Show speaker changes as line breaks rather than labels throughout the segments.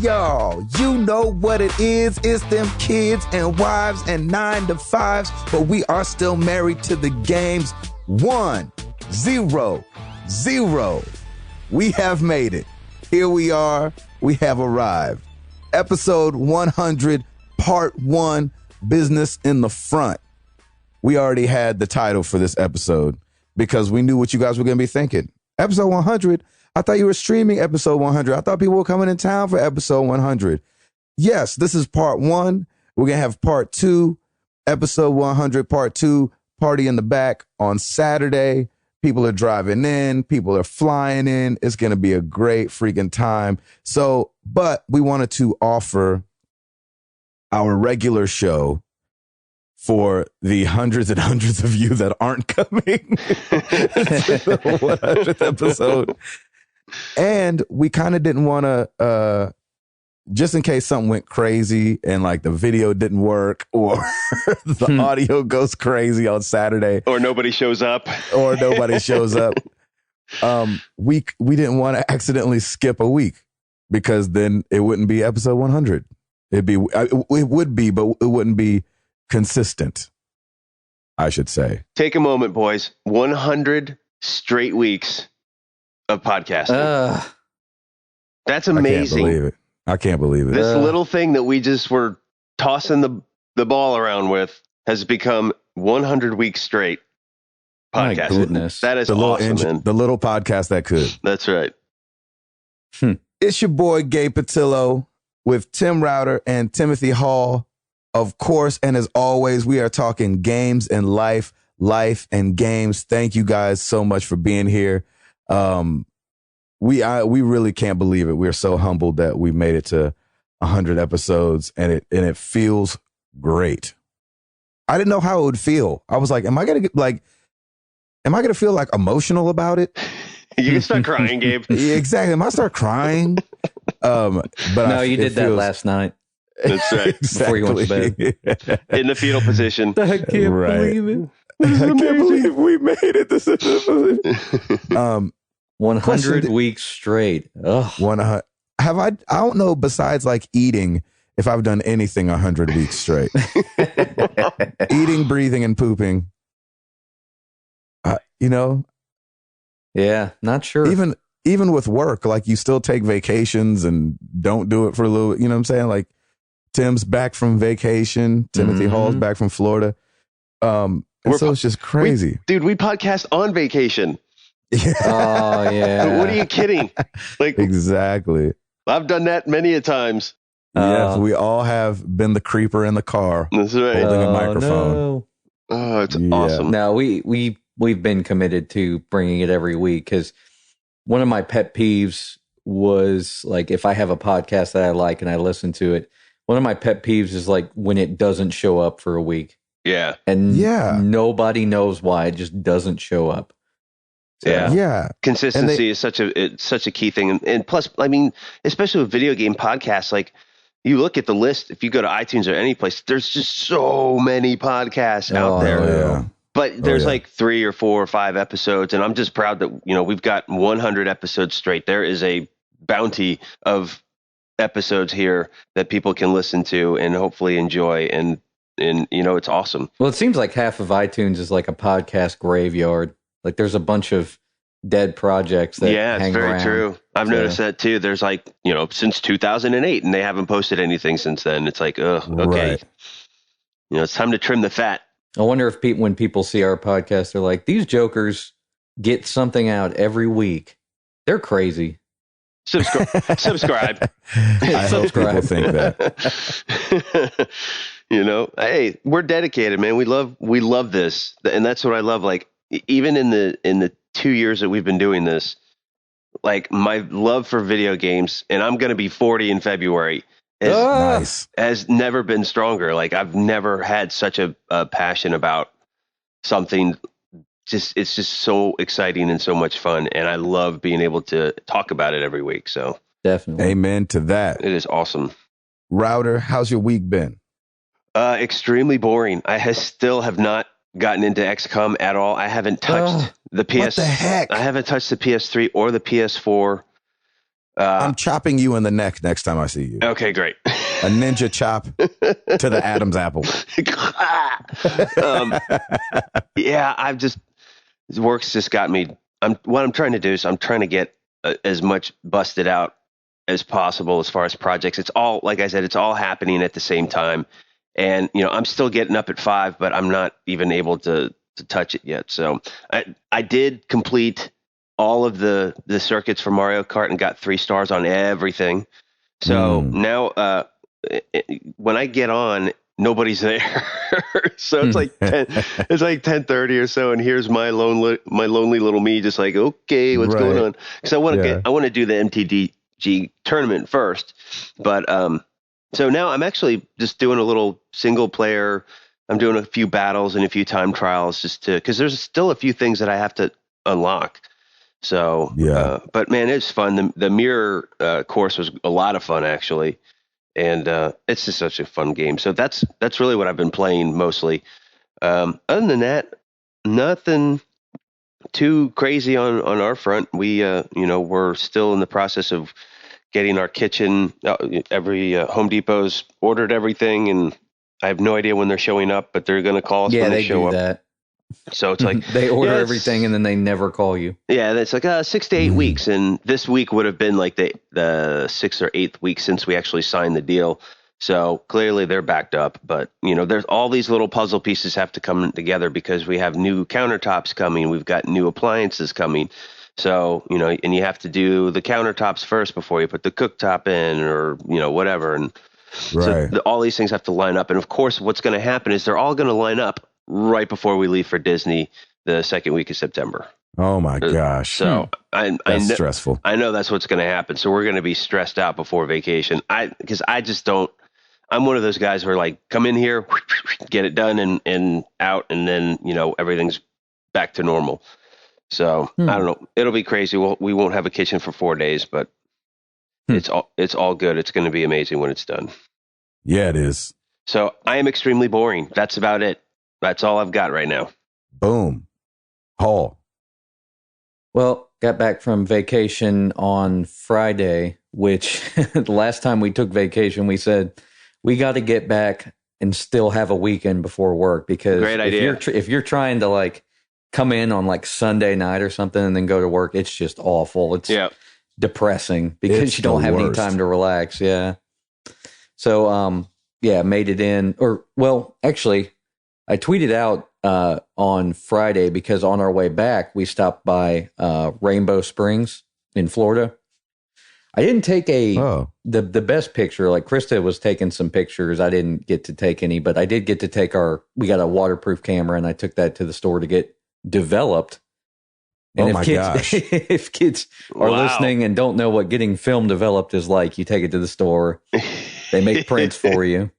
Y'all, you know what it is. It's them kids and wives and 9 to 5s, but we are still married to the games. 1, 0, 0. We have made it. Here we are. We have arrived. Episode 100, part 1, business in the front. We already had the title for this episode because we knew what you guys were going to be thinking. Episode 100? I thought you were streaming episode 100. I thought people were coming in town for episode 100. Yes, this is part 1. We're going to have part 2, episode 100, part 2, party in the back on Saturday. People are driving in. People are flying in. It's going to be a great freaking time. So, but we wanted to offer our regular show for the hundreds and hundreds of you that aren't coming to the 100th episode. And we kind of didn't want to, just in case something went crazy and like the video didn't work or the audio goes crazy on Saturday.
Or nobody shows up.
We didn't want to accidentally skip a week because then it wouldn't be episode 100. It would be, but it wouldn't be consistent, I should say.
Take a moment, boys. 100 straight weeks of podcasting. That's amazing.
I can't believe it.
This little thing that we just were tossing the ball around with has become 100 weeks straight podcasting.
My goodness.
That is awesome, man.
The little podcast that could.
That's right.
It's your boy, Gabe Patillo, with Tim Router and Timothy Hall. Of course, and as always, we are talking games and life and games. Thank you guys so much for being here. We really can't believe it. We're so humbled that we made it to 100 episodes, and it feels great. I didn't know how it would feel. I was like, am I gonna feel like emotional about it?
You can start crying, Gabe.
Yeah, exactly. Am I start crying? But
no, you did that last night.
That's right.
Before
Exactly.
you went to bed.
In the fetal position.
I can't believe it.
I can't believe we made it. This is
100 weeks straight. Ugh.
I don't know, besides like eating, if I've done anything 100 weeks straight. Eating, breathing, and pooping.
Yeah, not sure.
Even with work, like you still take vacations and don't do it for a little, you know what I'm saying? Like Tim's back from vacation. Timothy Hall's back from Florida. So it's just crazy.
We podcast on vacation.
Yeah.
Oh, yeah.
What are you kidding? Like
Exactly.
I've done that many a times.
Yes, we all have been the creeper in the car
That's right.
holding a microphone.
No.
Oh, it's awesome.
No, we've been committed to bringing it every week because one of my pet peeves was like if I have a podcast that I like and I listen to it, one of my pet peeves is like when it doesn't show up for a week.
Yeah.
And nobody knows why it just doesn't show up.
So,
Yeah.
Consistency is such a key thing. And plus, I mean, especially with video game podcasts, like you look at the list, if you go to iTunes or any place, there's just so many podcasts out there.
Yeah.
But there's like 3 or 4 or 5 episodes, and I'm just proud that, we've got 100 episodes straight. There is a bounty of episodes here that people can listen to and hopefully enjoy, and it's awesome.
Well, it seems like half of iTunes is like a podcast graveyard. Like there's a bunch of dead projects that hang
it's very
around.
true. I've noticed that too. There's like, since 2008, and they haven't posted anything since then. It's like, okay.
Right.
It's time to trim the fat.
I wonder if when people see our podcast, they're like, these jokers get something out every week. They're crazy.
Subscribe.
I hope people think that.
Hey, we're dedicated, man. We love this. And that's what I love. Like, even in the 2 years that we've been doing this, like my love for video games, and I'm going to be 40 in February, has never been stronger. Like I've never had such a passion about something. It's just so exciting and so much fun. And I love being able to talk about it every week. So
definitely.
Amen to that.
It is awesome.
Router, how's your week been?
Extremely boring. I still have not gotten into XCOM at all. I haven't touched the PS.
What the heck?
I haven't touched the PS3 or the PS4.
I'm chopping you in the neck next time I see you.
Okay, great.
A ninja chop to the Adam's apple.
Yeah, work's just got me. What I'm trying to do is I'm trying to get as much busted out as possible as far as projects. It's all, like I said, it's all happening at the same time. And, I'm still getting up at 5, but I'm not even able to touch it yet. So I did complete all of the circuits for Mario Kart and got 3 stars on everything. So now when I get on, nobody's there. So it's like 10:30 or so, and here's my lonely little me, just like, okay, what's going on? Because I want to do the MTDG tournament first, but so now I'm actually just doing a little single player. I'm doing a few battles and a few time trials because there's still a few things that I have to unlock. So but man, it's fun. The mirror course was a lot of fun actually. And it's just such a fun game. So that's really what I've been playing mostly. Other than that, nothing too crazy on our front. We, we're still in the process of getting our kitchen. Every Home Depot's ordered everything, and I have no idea when they're showing up, but they're going to call us when they show up.
That.
So it's like
they order everything and then they never call you.
Yeah, it's like 6 to 8 weeks, and this week would have been like the 6th or 8th week since we actually signed the deal. So clearly they're backed up, but there's all these little puzzle pieces have to come together because we have new countertops coming, we've got new appliances coming. So and you have to do the countertops first before you put the cooktop in, or whatever, and so all these things have to line up. And of course, what's going to happen is they're all going to line up right before we leave for Disney the second week of September.
Oh my gosh.
So
that's stressful.
I know that's what's going to happen. So we're going to be stressed out before vacation. Because I just don't, I'm one of those guys who are like, come in here, get it done and out. And then, everything's back to normal. So I don't know. It'll be crazy. We won't have a kitchen for 4 days, but it's all good. It's going to be amazing when it's done.
Yeah, it is.
So I am extremely boring. That's about it. That's all I've got right now.
Boom. Paul.
Well, got back from vacation on Friday, which the last time we took vacation, we said we got to get back and still have a weekend before work, because
great idea.
If you're trying to like come in on like Sunday night or something and then go to work, it's just awful. It's depressing because you don't have any time to relax. Yeah. So, made it in, actually, I tweeted out on Friday because on our way back, we stopped by Rainbow Springs in Florida. I didn't take the best picture. Like Krista was taking some pictures. I didn't get to take any, but I did get to take we got a waterproof camera, and I took that to the store to get developed. And if kids are listening and don't know what getting film developed is like, you take it to the store. They make prints for you.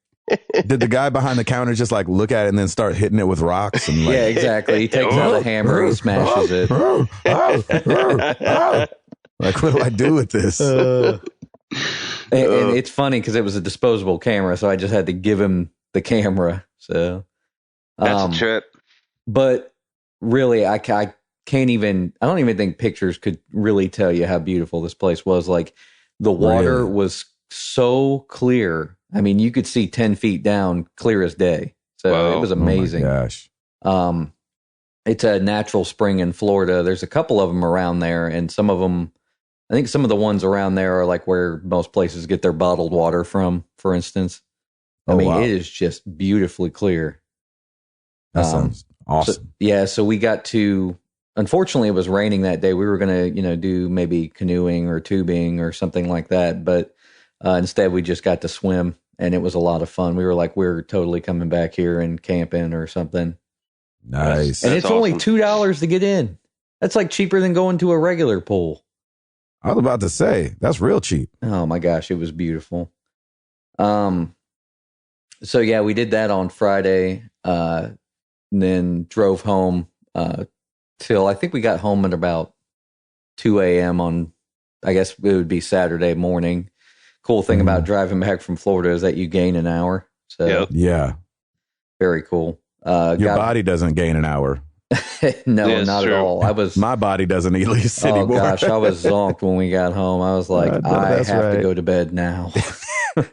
Did the guy behind the counter just like look at it and then start hitting it with rocks? And like,
yeah, exactly. He takes out a hammer, he smashes it.
Like, what do I do with this?
And it's funny because it was a disposable camera, so I just had to give him the camera. So
that's a trip.
But really, I can't even. I don't even think pictures could really tell you how beautiful this place was. Like the water was so clear. I mean, you could see 10 feet down, clear as day. So it was amazing.
Oh my gosh.
It's a natural spring in Florida. There's a couple of them around there, and some of them, I think some of the ones around there are like where most places get their bottled water from, for instance. It is just beautifully clear.
That sounds awesome.
So we got to, unfortunately, it was raining that day. We were going to, do maybe canoeing or tubing or something like that, but instead, we just got to swim, and it was a lot of fun. We were like, we're totally coming back here and camping or something.
Nice.
And it's awesome. Only $2 to get in. That's like cheaper than going to a regular pool.
I was about to say, that's real cheap.
Oh my gosh, it was beautiful. So yeah, we did that on Friday, and then drove home till I think we got home at about 2 a.m. on, I guess it would be Saturday morning. Cool thing about driving back from Florida is that you gain an hour. So
yeah,
very cool.
Your body doesn't gain an hour.
No,
Yeah,
not
true.
at all. I was.
My body doesn't eat
Oh
anymore.
gosh, I was zonked when we got home. I was like,
No,
I
that's
have
right.
to go to bed now.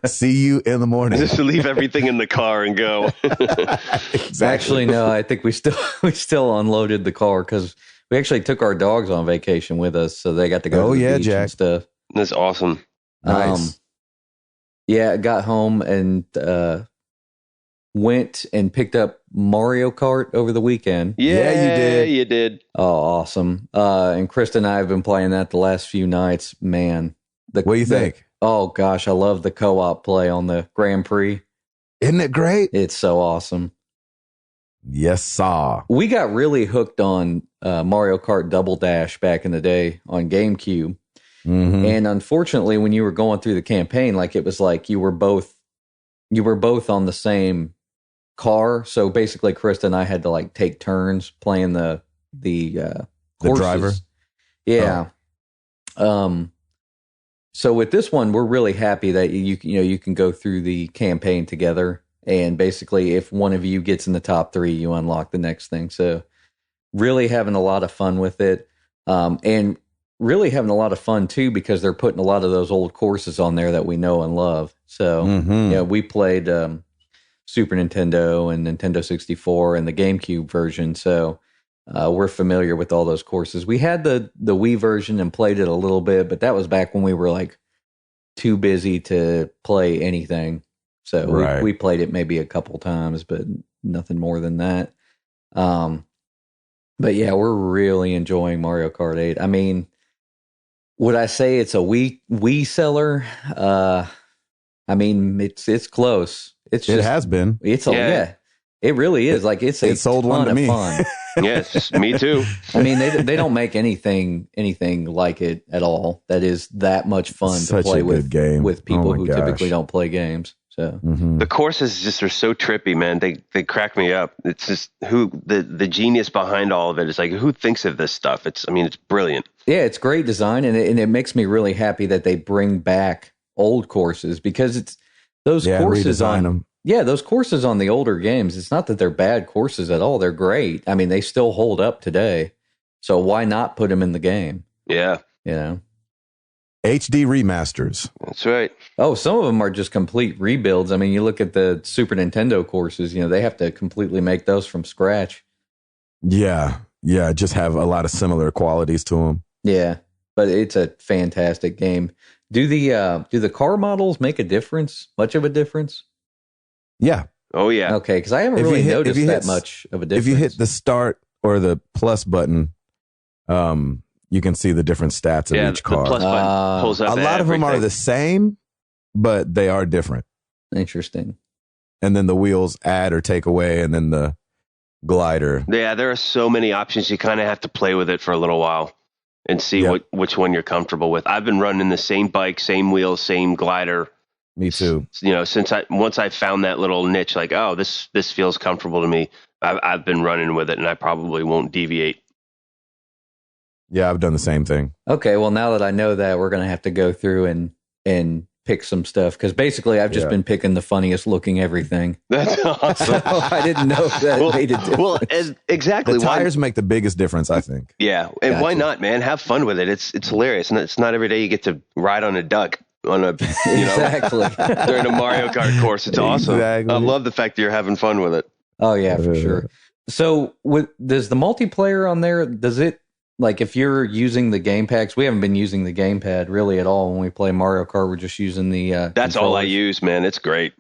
See you in the morning.
Just to leave everything in the car and go.
Exactly.
Actually, no, I think we still unloaded the car because we actually took our dogs on vacation with us, so they got to go to the beach
Jack.
and stuff.
That's awesome.
Nice.
Yeah, I got home and went and picked up Mario Kart over the weekend.
Yeah,
you did.
You did.
Oh, awesome. And Krista and I have been playing that the last few nights. Man.
What do you think?
Oh, gosh, I love the co-op play on the Grand Prix.
Isn't it great?
It's so awesome.
Yes, sir.
We got really hooked on Mario Kart Double Dash back in the day on GameCube.
Mm-hmm.
And unfortunately, when you were going through the campaign, like it was like you were both on the same car. So basically, Krista and I had to like take turns playing the courses.
driver.
Yeah. So with this one, we're really happy that you can go through the campaign together. And basically, if one of you gets in the top 3, you unlock the next thing. So really having a lot of fun with it. And really having a lot of fun, too, because they're putting a lot of those old courses on there that we know and love. So, we played Super Nintendo and Nintendo 64 and the GameCube version. So we're familiar with all those courses. We had the Wii version and played it a little bit, but that was back when we were like too busy to play anything. So we played it maybe a couple times, but nothing more than that. But yeah, we're really enjoying Mario Kart 8. I mean, would I say it's a Wii seller? I mean, it's close. It
has been.
It really is. Like it
sold one to me.
Fun.
Yes, me too.
I mean, they don't make anything like it at all. That is that much fun to play with people who typically don't play games. So
the courses just are so trippy, man. They crack me up. It's just who the genius behind all of it is like who thinks of this stuff. It's brilliant.
Yeah, it's great design, and it makes me really happy that they bring back old courses because it's those courses on them. Yeah, those courses on the older games. It's not that they're bad courses at all. They're great. I mean, they still hold up today. So why not put them in the game?
Yeah,
HD remasters.
That's right.
Oh, some of them are just complete rebuilds. I mean, you look at the Super Nintendo courses, they have to completely make those from scratch.
Yeah, just have a lot of similar qualities to them.
Yeah, but it's a fantastic game. Do the car models make a difference? Much of a difference?
Yeah.
Oh, yeah.
Okay, because I haven't really noticed that much of a difference.
If you hit the start or the plus button, you can see the different stats of each car.
The plus button pulls up
a lot of them are the same, but they are different.
Interesting.
And then the wheels add or take away, and then the glider.
Yeah, there are so many options. You kind of have to play with it for a little while and see which one you're comfortable with. I've been running the same bike, same wheels, same glider.
Me too.
Since once I found that little niche, like, oh, this feels comfortable to me. I've been running with it, and I probably won't deviate.
Yeah, I've done the same thing.
Okay, well, now that I know that, we're going to have to go through and pick some stuff because basically I've just been picking the funniest looking everything.
That's awesome.
I didn't know that made a difference.
Well, exactly.
The tires make the biggest difference, I think.
Yeah, and why not, man? Have fun with it. It's hilarious, and it's not every day you get to ride on a duck on a
exactly
during a Mario Kart course. It's awesome.
Exactly.
I love the fact that you're having fun with it.
Oh yeah, for sure. So does the multiplayer on there? Does it? Like if you're using the gamepads, we haven't been using the gamepad really at all when we play Mario Kart. We're just using the
That's all I use, man. It's great.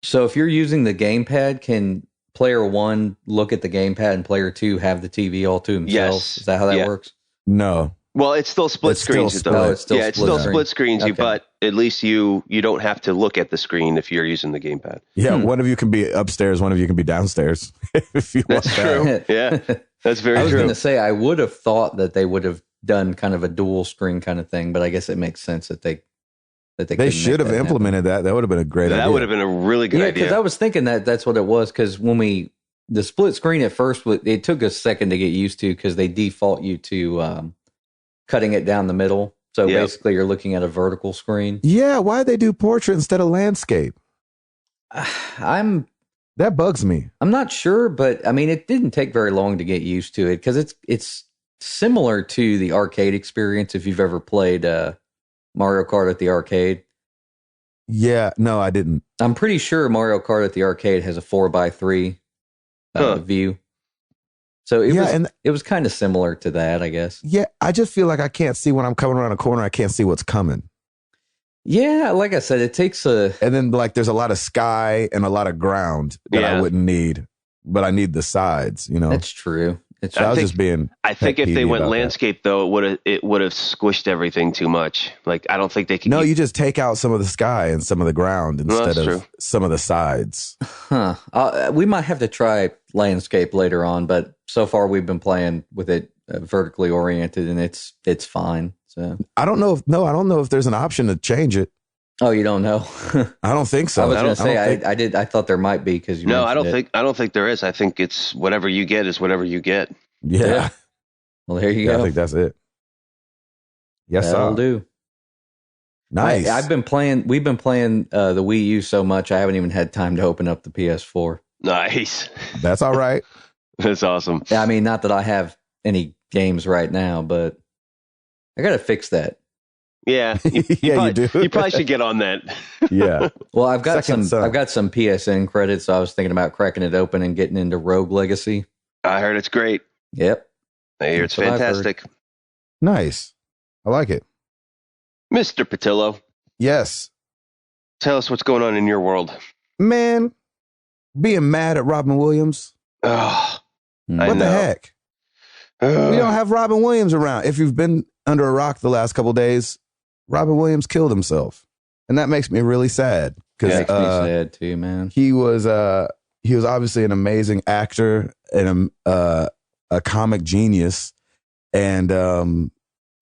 So if you're using the gamepad, can player 1 look at the gamepad and player 2 have the TV all to themselves?
Yes.
Is that how that works?
No.
Well, it's still split screens.
It's still
split screens.
Okay.
But at least you don't have to look at the screen if you're using the gamepad.
Yeah, one of you can be upstairs, one of you can be downstairs. If you want
That's true. Yeah. That's very true.
I was going to say, I would have thought that they would have done kind of a dual screen kind of thing, but I guess it makes sense that they
should have implemented that. That would have been a great idea.
That would have been a really good idea.
Yeah, because I was thinking that's what it was. Because when the split screen at first, it took a second to get used to because they default you to cutting it down the middle. So basically, you're looking at a vertical screen.
Yeah, why'd they do portrait instead of landscape?
I'm
That bugs me.
I'm not sure, but I mean, it didn't take very long to get used to it because it's similar to the arcade experience if you've ever played Mario Kart at the arcade.
Yeah, no, I didn't.
I'm pretty sure Mario Kart at the arcade has a 4x3 view. So it was kind of similar to that, I guess.
Yeah, I just feel like I can't see when I'm coming around a corner. I can't see what's coming.
Yeah, like I said, it takes a...
And then like there's a lot of sky and a lot of ground that I wouldn't need, but I need the sides, you know?
That's true.
I think if they went landscape, though, it would have squished everything too much. Like, I don't think they could...
No, you just take out some of the sky and some of the ground instead of some of the sides.
Huh. We might have to try landscape later on, but so far we've been playing with it vertically oriented, and it's fine. So
I don't know if there's an option to change it.
Oh, you don't know?
I don't think so.
I was going to say I thought there might be because
no, I don't think there is. I think it's whatever you get is whatever you get.
Yeah.
Well, there you go.
I think that's it. Yes,
that'll do.
Nice.
We've been playing the Wii U so much I haven't even had time to open up the PS4.
Nice.
That's all right.
That's awesome.
I mean, not that I have any games right now, but I got to fix that.
Yeah, you do. You probably should get on that.
Yeah.
Well, I've got some PSN credits, so I was thinking about cracking it open and getting into Rogue Legacy.
I heard it's great.
Yep.
I hear it's fantastic.
Nice. I like it.
Mr. Patillo.
Yes.
Tell us what's going on in your world.
Man, being mad at Robin Williams.
Oh,
what the heck? We don't have Robin Williams around. If you've been under a rock the last couple of days, Robin Williams killed himself, and that makes me really sad.
Because makes me sad too, man.
He was obviously an amazing actor and a comic genius, and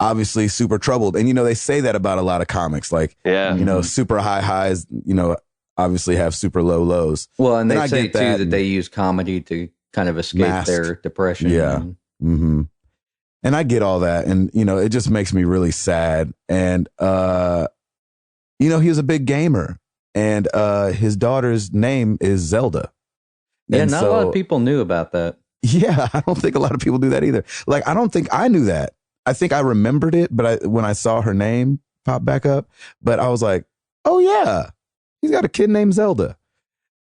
obviously super troubled. And they say that about a lot of comics, like super high highs, obviously have super low lows.
Well, and they say too that they use comedy to kind of escape their depression.
Yeah. Mm-hmm. And I get all that. And, it just makes me really sad. And, he was a big gamer, and his daughter's name is Zelda.
Yeah, and not a lot of people knew about that.
Yeah, I don't think a lot of people do that either. Like, I don't think I knew that. I think I remembered it, but when I saw her name pop back up, but I was like, oh yeah, he's got a kid named Zelda.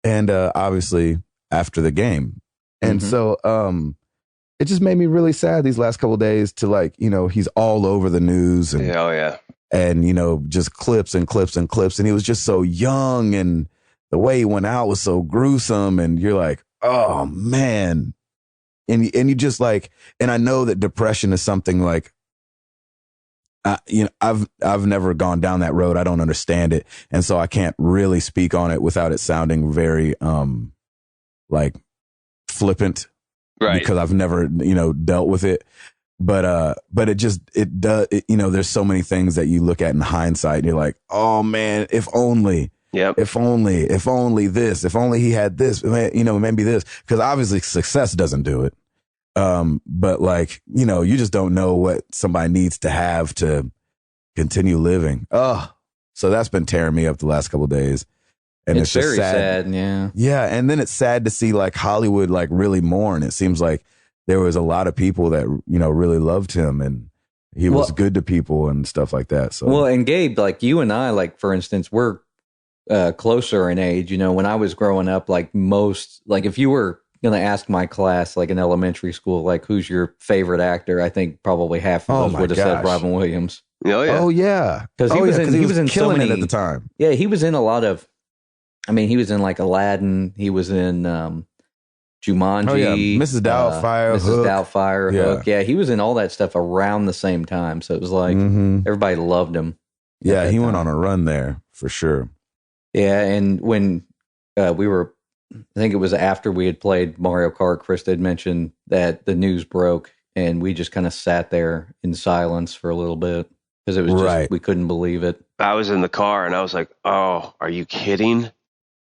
And obviously after the game. And so it just made me really sad these last couple of days to he's all over the news and and just clips and clips and clips, and he was just so young, and the way he went out was so gruesome, and you're like, oh man. And you just and I know that depression is something like I've never gone down that road. I don't understand it, and so I can't really speak on it without it sounding very flippant. Right. Because I've never, dealt with it. But it does, there's so many things that you look at in hindsight and you're like, oh man, if only, if only this, if only he had this, maybe this, because obviously success doesn't do it. But you just don't know what somebody needs to have to continue living. Oh, so that's been tearing me up the last couple of days. And it's
very
just
sad. Yeah.
Yeah. And then it's sad to see Hollywood really mourn. It seems like there was a lot of people that, really loved him, and he was good to people and stuff like that. So,
well, and Gabe, you and I, for instance, we're closer in age. When I was growing up, if you were going to ask my class, in elementary school, who's your favorite actor, I think probably half of us would have said Robin Williams.
Oh yeah.
Oh yeah.
Because he was in
killing
so many,
it at the time.
Yeah. He was in a lot of, he was in Aladdin. He was in Jumanji.
Oh, yeah. Mrs. Doubtfire.
Mrs. Doubtfire. Hook. Yeah, he was in all that stuff around the same time. So it was everybody loved him.
Yeah, he went on a run there for sure.
Yeah, and when we were, I think it was after we had played Mario Kart, Krista had mentioned that the news broke, and we just kind of sat there in silence for a little bit because it was just, we couldn't believe it.
I was in the car and I was like, oh, are you kidding?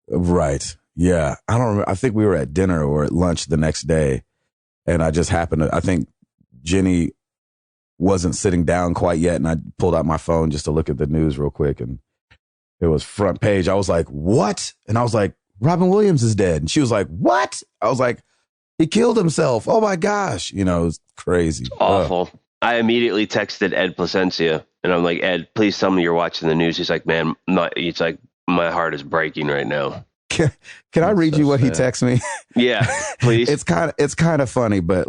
Right. Yeah. I don't remember. I think we were at dinner or at lunch the next day, and I just happened to, I think Jenny wasn't sitting down quite yet, and I pulled out my phone just to look at the news real quick, and it was front page. I was like, what? And I was like, Robin Williams is dead. And she was like, what? I was like, he killed himself. Oh my gosh. You know, it's crazy.
Awful. I immediately texted Ed Placencia and I'm like, Ed, please tell me you're watching the news. He's like, man, it's like my heart is breaking right now.
Can I read you what he texted me?
Yeah, please.
It's kind of funny, but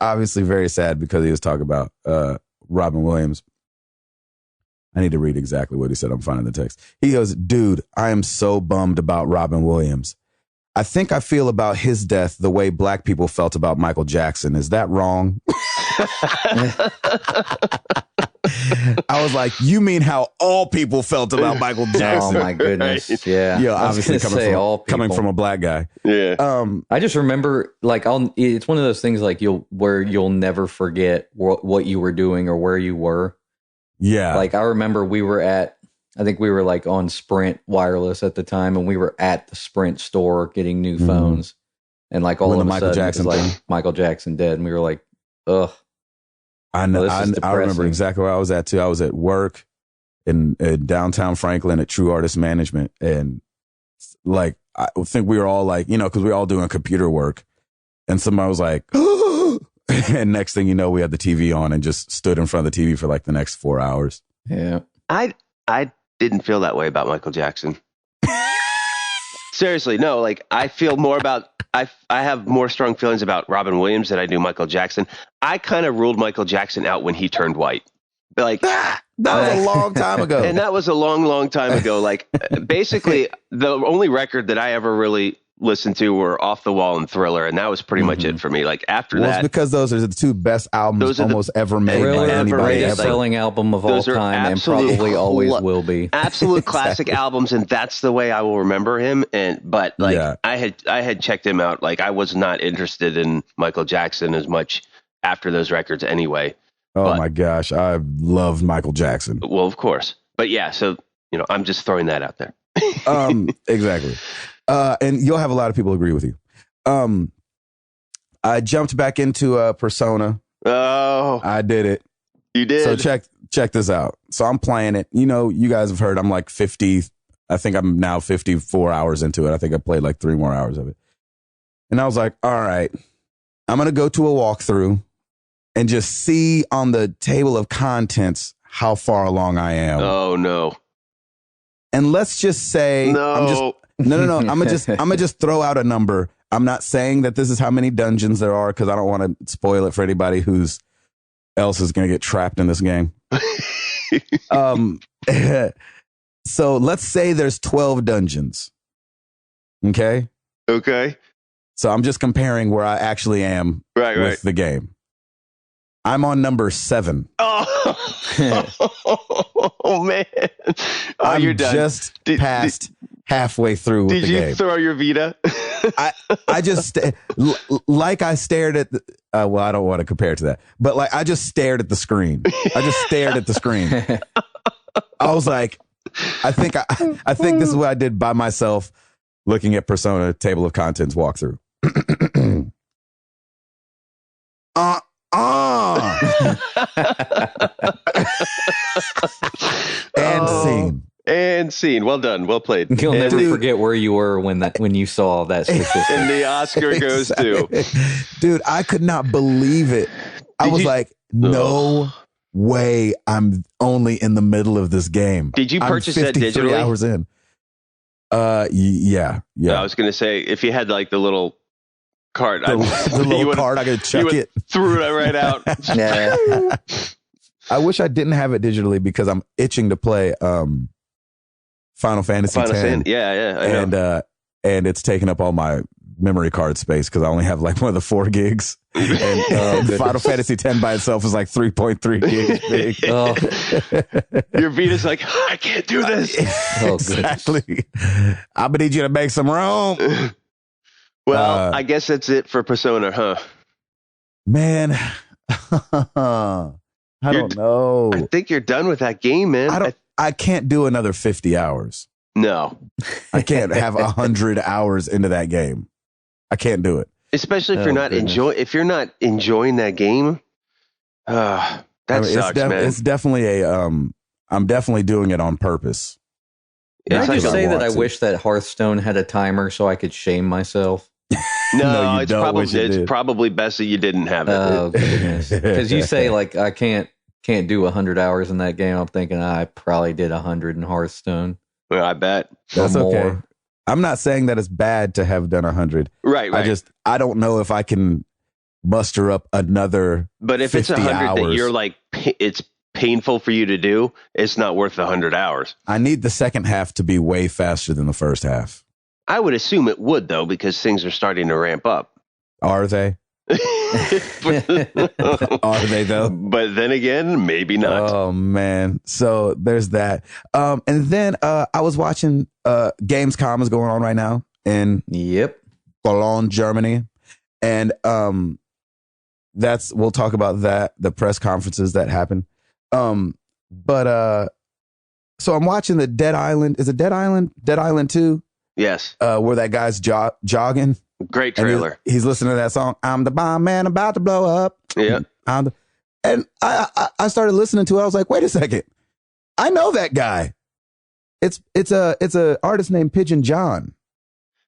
obviously very sad because he was talking about Robin Williams. I need to read exactly what he said. I'm finding the text. He goes, dude, I am so bummed about Robin Williams. I think I feel about his death the way black people felt about Michael Jackson. Is that wrong? I was like, you mean how all people felt about Michael Jackson?
Oh my goodness.
Right.
Yeah.
Yeah, obviously coming from a black guy.
Yeah.
I
I just remember like it's one of those things like you'll never forget what you were doing or where you were.
Yeah.
Like I remember I think we were like on Sprint Wireless at the time, and we were at the Sprint store getting new phones, and like all of a sudden, it was like Michael Jackson dead, and we were like, ugh.
I know. I remember exactly where I was at too. I was at work in downtown Franklin at True Artist Management, and like I think we were all like, you know, because we were all doing computer work, and somebody was like, and next thing you know, we had the TV on and just stood in front of the TV for like the next 4 hours.
Yeah.
I didn't feel that way about Michael Jackson. Seriously, no, like I feel more about, I have more strong feelings about Robin Williams than I do Michael Jackson. I kind of ruled Michael Jackson out when he turned white. Like
that was a long time ago.
And that was a long, long time ago. Like basically the only record that I ever really listened to were Off the Wall and Thriller, and that was pretty much it for me. Like after that,
it's because those are the two best albums almost ever made by anybody ever.
Selling album of all time, and probably always will be.
Absolute classic albums, and that's the way I will remember him. But I had checked him out. Like I was not interested in Michael Jackson as much after those records anyway.
Oh my gosh, I loved Michael Jackson.
Well, of course, but yeah. So I'm just throwing that out there.
Exactly. And you'll have a lot of people agree with you. I jumped back into Persona.
Oh,
I did it.
You did.
So check this out. So I'm playing it. You know, you guys have heard I'm like 50. I think I'm now 54 hours into it. I think I played like 3 more hours of it. And I was like, all right, I'm going to go to a walkthrough and just see on the table of contents how far along I am.
Oh no.
And let's just say
no.
No. I'm gonna just throw out a number. I'm not saying that this is how many dungeons there are because I don't want to spoil it for anybody who's else is gonna get trapped in this game. So let's say there's 12 dungeons. Okay. So I'm just comparing where I actually am with the game. I'm on number 7.
Oh man!
You're done. Just past halfway through with the game.
Did you throw your Vita?
I just like I stared at the, well, I don't want to compare it to that, but like I just stared at the screen. I just stared at the screen. I was like, I think this is what I did by myself, looking at Persona table of contents walkthrough.
And scene. Well done. Well played.
You'll never forget where you were when you saw that statistic.
And the Oscar goes to.
Dude, I could not believe it. I was like, no way I'm only in the middle of this game.
Did you purchase that digitally?
53 hours in. Yeah.
I was going to say, if you had like the little card.
The little card, I could chuck it.
Threw it right out.
Yeah.
I wish I didn't have it digitally because I'm itching to play Final Fantasy X.
Yeah, I know.
And it's taking up all my memory card space because I only have like one of the 4 gigs. And Final Fantasy X by itself is like 3.3 gigs big.
Your Vita's like, I can't do this.
Exactly. I'm gonna need you to make some room.
Well, I guess that's it for Persona, huh?
Man, I don't know.
I think you're done with that game, man.
I can't do another 50 hours.
No.
I can't have 100 hours into that game. I can't do it.
Especially if you're not enjoying that game. Sucks, man.
It's definitely I'm definitely doing it on purpose.
Can I
like
just say that I
want to.
wish that Hearthstone had a timer so I could shame myself?
No,
you
it's
don't wish it
it's
did.
probably best that you didn't have it.
Oh goodness! Because you say like I can't do 100 hours in that game. I'm thinking I probably did 100 in Hearthstone.
Well, I bet.
That's
or
okay.
more.
I'm not saying that it's bad to have done 100.
Right.
I don't know if I can muster up another.
But if it's
50
100 that
hours.
you're like, it's painful for you to do, it's not worth the 100 hours.
I need the second half to be way faster than the first half.
I would assume it would, though, because things are starting to ramp up.
Are they? Are they though?
But then again, maybe not.
Oh man. So there's that. And then I was watching Gamescom is going on right now in
Yep.
Cologne, Germany. And we'll talk about that, the press conferences that happen. But so I'm watching the Dead Island. Is it Dead Island? Dead Island 2?
Yes.
Where that guy's jogging.
Great
And
trailer.
he's listening to that song. I'm the bomb man about to blow up.
Yeah.
And I started listening to it. I was like, wait a second. I know that guy. It's a artist named Pigeon John.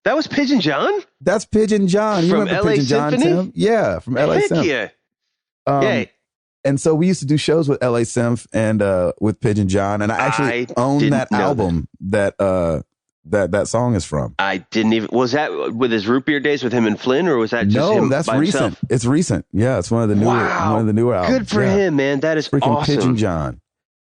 That was Pigeon John?
That's Pigeon John. You
From
remember
LA
Pigeon John,
Symphony?
Tim? Yeah, from LA
Heck
Symph.
yeah.
Um, And so we used to do shows with LA Symph and with Pigeon John. And I actually own
didn't
that
know
album that song is from.
I didn't even. Was that with his root beer days with him and Flynn, or was that just
No,
him
that's
by
recent.
himself?
It's recent. Yeah, it's one of the newer albums.
Good for
Yeah.
him, man. That is
Freaking
awesome.
Pigeon John.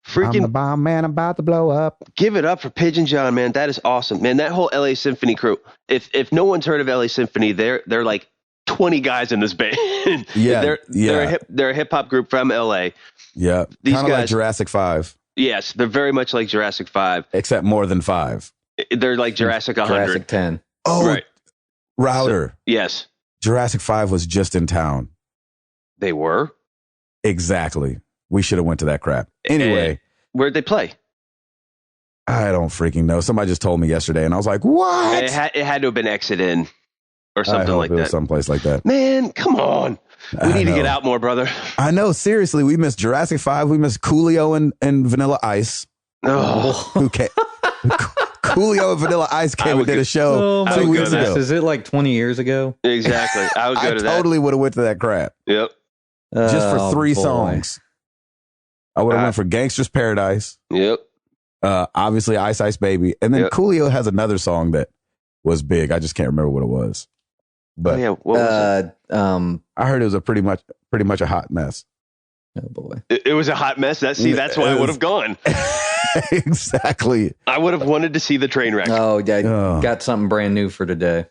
I'm the
Freaking
bomb man about to blow up.
give it up for Pigeon John, man. That is awesome, man. That whole LA Symphony crew. If no one's heard of LA Symphony, they're like 20 guys in this band.
Yeah,
they're a hip hop group from LA.
Yeah,
These
kind of like
guys-
Jurassic 5,
Yes, they're very much like Jurassic 5.
except more than 5.
They're like Jurassic 100.
Jurassic 10.
Oh,
Right.
Router.
Yes,
Jurassic 5 was just in town.
they were.
Exactly. We should have went to that crap. Anyway,
Where'd they play?
I don't freaking know. Somebody just told me yesterday, and I was like, "What?"
It had to have been Exit In or
I
something
hope
like
it was
that.
someplace like that.
Man, come on. We
I
need to get
know.
out more, brother.
I know. Seriously, we missed Jurassic 5. We missed Coolio and Vanilla Ice.
Oh,
Who came? Coolio and Vanilla Ice
I
came
would
and did
go-
a show
I
2
would go
weeks
to that.
ago.
Is it like 20 years ago?
exactly. I would go
I
to
totally would have went to that crap
that. Yep.
just for
Oh,
3
boy.
songs. I would have went for Gangster's Paradise.
Yep.
Obviously Ice Ice Baby, and then
Yep.
Coolio has another song that was big. I just can't remember what it was, but
Oh, yeah. What was
I heard it was a pretty much a hot mess.
Oh boy.
it? It was a hot mess. That's why I
It
would
was-
have gone.
Exactly.
I would have wanted to see the train wreck.
Oh, yeah.
Oh.
Got something brand new for today.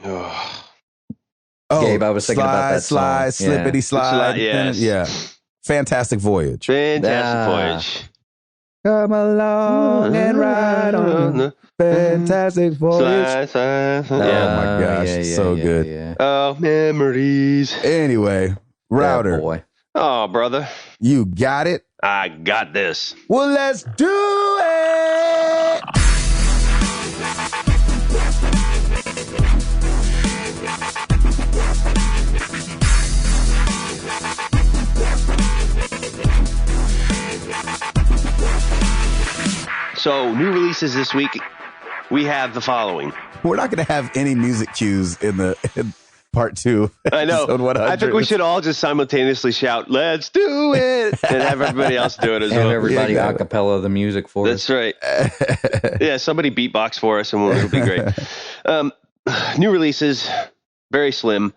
Oh,
Oh,
Gabe, I was thinking about that
slide,
song. Yeah.
slippity slide.
Yes.
Yeah. Fantastic Voyage.
fantastic
Ah.
voyage.
Come along and ride on. Fantastic Voyage.
Slide.
Oh my gosh,
yeah,
so
yeah,
good.
Yeah.
Oh, memories.
Anyway, Router,
Yeah, boy.
Oh, brother.
you got it?
I got this.
Well, let's do it.
So, new releases this week. We have the following.
We're not going to have any music cues in part 2.
I know.
episode 100.
I think we should all just simultaneously shout, "Let's do it," and have everybody else do it as
Have
well.
everybody
Yeah,
a cappella the music for
That's
us.
right. Yeah, somebody beatbox for us, and it'll be great. New releases, very slim.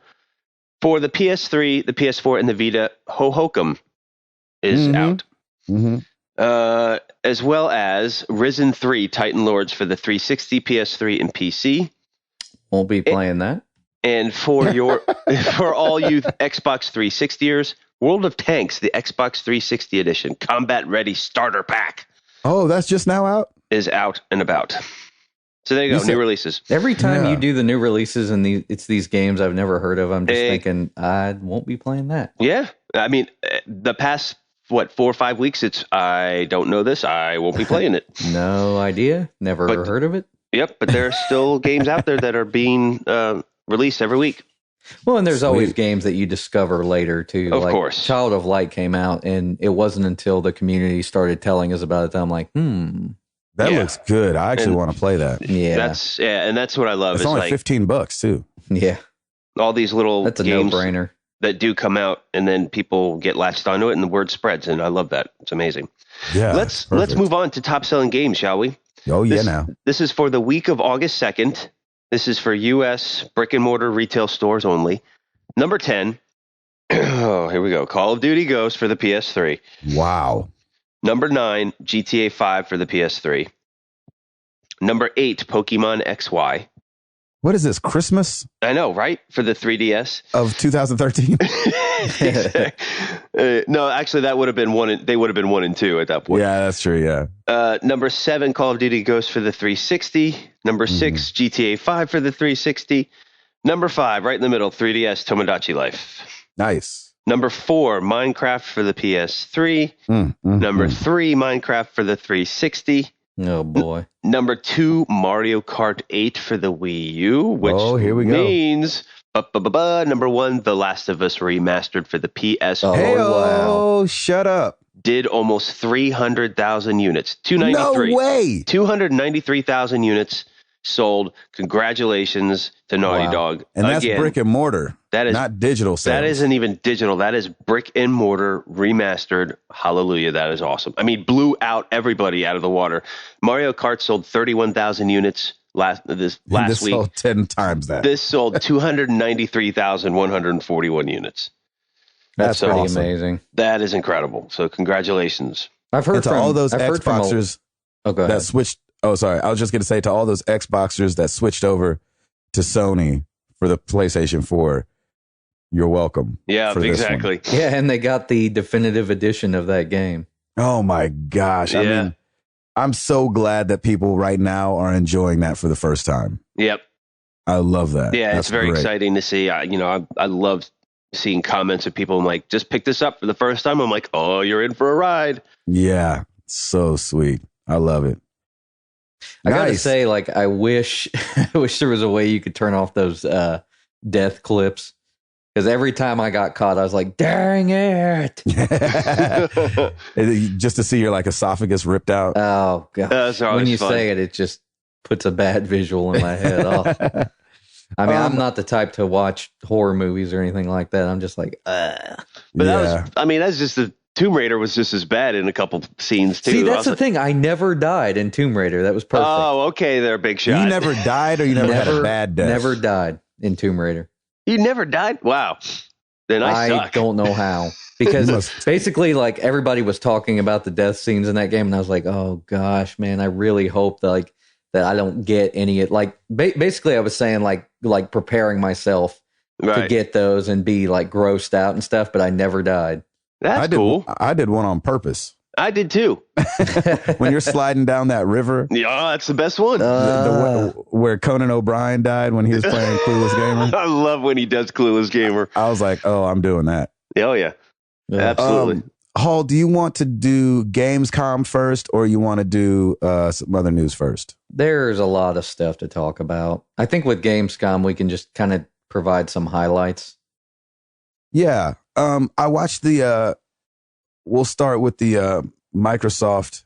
For the PS3, the PS4, and the Vita, Ho Hokum is
Mhm.
out.
Mhm.
As well as Risen 3 Titan Lords for the 360, PS3, and PC.
Won't be playing that.
And for for all you Xbox 360ers, World of Tanks, the Xbox 360 edition, Combat Ready Starter Pack,
Oh, that's just now out?
is out and about. So there you go,
You said-
new releases.
Every time
Yeah.
you do the new releases and it's these games I've never heard of, I'm just
Hey.
thinking I won't be playing that.
Yeah, I mean, the past 4 or 5 weeks, it's I don't know this, I won't be playing it.
No idea. Never
But-
heard of it.
Yep, but there are still games out there that are being released every week.
Well, and there's always
Sweet.
games that you discover later too.
Of
like
course.
Child of Light came out, and it wasn't until the community started telling us about it that I'm like,
That looks good. I actually want to play that.
Yeah.
And that's what I love.
It's only $15 too.
Yeah.
All these little
That's a
games
no-brainer.
that do come out, and then people get latched onto it, and the word spreads, and I love that. It's amazing.
Yeah.
Let's move on to top selling games, shall we?
Oh yeah. Now
this is for the week of August 2nd. This is for U.S. brick and mortar retail stores only. Number 10. Oh, here we go. Call of Duty Ghosts for the PS3.
wow.
Number 9, GTA 5 for the PS3. Number 8, Pokemon XY.
What is this? Christmas
I know, right? For the 3DS.
of 2013.
No, actually, that would have been one. They would have been 1 and 2 at that point.
Yeah, that's true. Yeah.
Number 7, Call of Duty Ghosts for the 360. Number 6, GTA 5 for the 360. Number 5, right in the middle, 3DS Tomodachi Life.
Nice.
Number 4, Minecraft for the PS3. Number 3, Minecraft for the 360.
Oh, boy.
Number 2, Mario Kart 8 for the Wii U, which
here we go.
means number 1, The Last of Us Remastered for the PS4.
Hey,
wow.
shut up.
Did almost 300,000 units. 293.
No way.
293,000 units sold. Congratulations to Naughty
Wow.
Dog.
And that's
Again,
brick and mortar.
that is
not digital sales.
That isn't even digital. That is brick and mortar remastered. Hallelujah. That is awesome. I mean, blew out everybody out of the water. Mario Kart sold 31,000 units last
This
week.
sold 10 times that.
This sold 293,141 units.
That's
pretty
awesome.
amazing.
That is incredible. So congratulations.
I've heard
And to
from
all those
I've heard from
Xboxers
go ahead.
that switched. Oh, sorry. I was just going to say to all those Xboxers that switched over to Sony for the PlayStation 4, you're welcome.
Yeah,
for this
exactly.
Yeah, and they got the definitive edition of that game.
Oh my gosh. I
Yeah.
mean, I'm so glad that people right now are enjoying that for the first time.
Yep.
I love that.
Yeah,
That's
it's very
great.
exciting to see. I love seeing comments of people. I'm like, just pick this up for the first time. I'm like, oh, you're in for a ride.
Yeah. So sweet. I love it.
I gotta
Nice.
say, like, I wish I wish there was a way you could turn off those death clips. Because every time I got caught, I was like, dang it.
Just to see your like esophagus ripped out.
Oh, God.
That's always
When you
fun.
say it, it just puts a bad visual in my head. I mean, I'm not the type to watch horror movies or anything like that. I'm just like,
But
yeah.
that's just the Tomb Raider was just as bad in a couple scenes too.
see,
I
that's
was
the
like,
thing. I never died in Tomb Raider. That was perfect.
oh, okay, there, big shot.
You never died or you never had a bad death?
Never died in Tomb Raider.
You never died? Wow. Then I suck.
don't know how. Because basically, like, everybody was talking about the death scenes in that game, and I was like, oh, gosh, man, I really hope that, like, that I don't get any. Like, basically, I was saying, like preparing myself to
Right.
get those and be, like, grossed out and stuff, but I never died.
That's cool.
I did one on purpose.
I did too.
When you're sliding down that river,
Yeah, that's the best one.
where Conan O'Brien died when he was playing Clueless Gamer,
I love when he does Clueless Gamer.
I was like, oh, I'm doing that.
Oh, yeah. Absolutely.
Hall, do you want to do Gamescom first or you want to do some other news first?
There's a lot of stuff to talk about. I think with Gamescom, we can just kind of provide some highlights.
Yeah. I watched we'll start with the Microsoft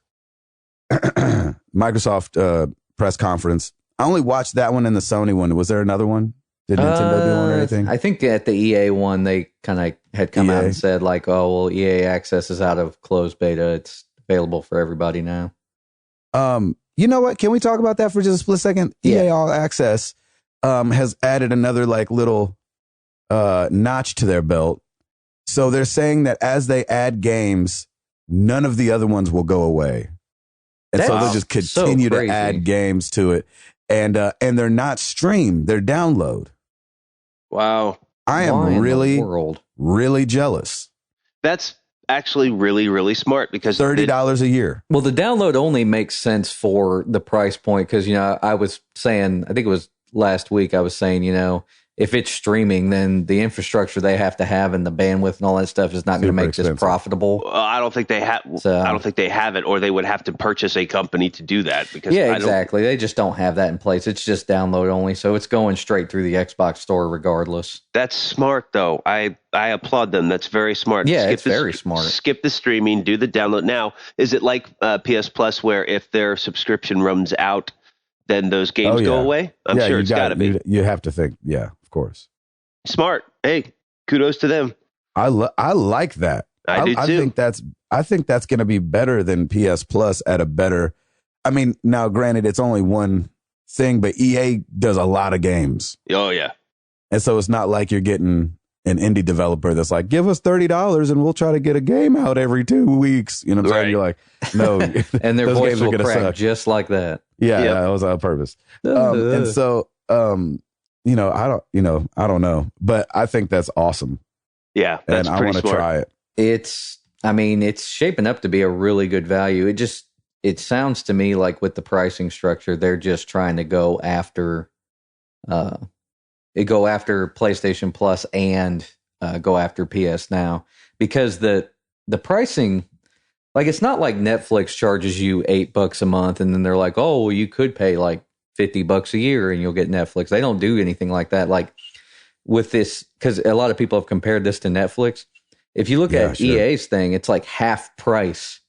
press conference. I only watched that one and the Sony one. Was there another one? Did Nintendo do one or anything?
I think at the EA one, they kind of had come out
EA.
and said, like, oh, well, EA Access is out of closed beta. It's available for everybody now.
You know what? Can we talk about that for just a split second?
Yeah.
EA All Access has added another like little notch to their belt. So they're saying that as they add games, none of the other ones will go away. And so
That's
they'll just
so
continue to
crazy.
add games to it. And they're not streamed, they're download.
Wow.
I
Why in
am
the
really,
world?
really jealous.
That's actually really, really smart because
$30 a year.
Well, the download only makes sense for the price point because, you know, I was saying, I think it was last week, I was saying, you know, if it's streaming, then the infrastructure they have to have and the bandwidth and all that stuff is not going to make this profitable.
I don't think they have. I don't think they have it, or they would have to purchase a company to do that. Because
exactly. They just don't have that in place. It's just download only, so it's going straight through the Xbox store regardless.
That's smart, though. I applaud them. That's very smart.
Yeah, it's very smart.
Skip the streaming, do the download. Now, is it like PS Plus, where if their subscription runs out, then those games go away? I'm sure it's got to be.
You have to think, of course.
Smart. Hey, kudos to them.
I like that.
I do too.
I think that's going to be better than PS Plus at a better. I mean, now granted, it's only one thing, but EA does a lot of games.
Oh yeah,
and so it's not like you're getting an indie developer that's like, give us $30 and we'll try to get a game out every 2 weeks. You know what I'm saying? You're like, no,
and their voice will crack just like that.
Yeah, that was on purpose. And so, I don't know, but I think that's awesome.
Yeah, that's
and I want to try it.
It's shaping up to be a really good value. It sounds to me like with the pricing structure, they're just trying to go after PlayStation Plus and go after PS Now, because the pricing, like, it's not like Netflix charges you $8 a month and then they're like, oh, well, you could pay like $50 a year and you'll get Netflix. They don't do anything like that. Like with this, because a lot of people have compared this to Netflix. If you look at EA's thing, it's like half price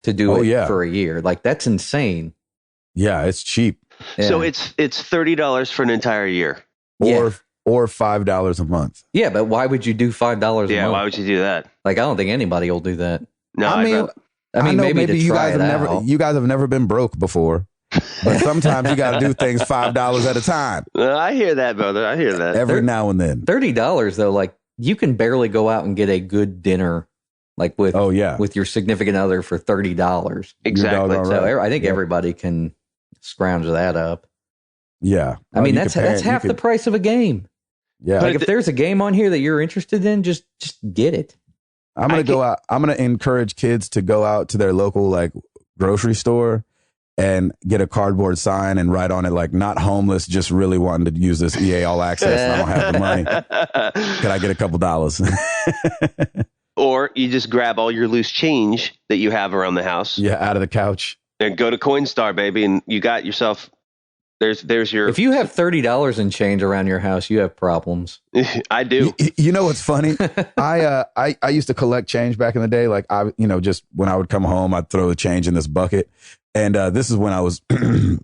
to do it for a year. Like, that's insane.
Yeah, it's cheap.
Yeah. So it's $30 for an entire year.
Or $5 a month.
Yeah, but why would you do $5 a month?
Yeah, why would you do that?
Like, I don't think anybody will do that.
No,
I mean, maybe you guys have never been broke before. But sometimes you got to do things $5 at a time.
I hear that, brother. I hear that.
Every now and then.
$30 though, like, you can barely go out and get a good dinner, like with your significant other for $30.
Exactly.
So I think everybody can scrounge that up.
Yeah.
I mean, that's half the price of a game.
Yeah.
Like, if there's a game on here that you're interested in, just get it.
I'm going to go out. I'm going to encourage kids to go out to their local, like, grocery store and get a cardboard sign and write on it, like, not homeless, just really wanting to use this EA All Access and I don't have the money. Can I get a couple dollars?
Or you just grab all your loose change that you have around the house.
Yeah, out of the couch.
And go to Coinstar, baby, and you got yourself... There's your...
If you have $30 in change around your house, you have problems.
I do.
You know what's funny? I used to collect change back in the day. Like, just when I would come home, I'd throw the change in this bucket. And this is when I was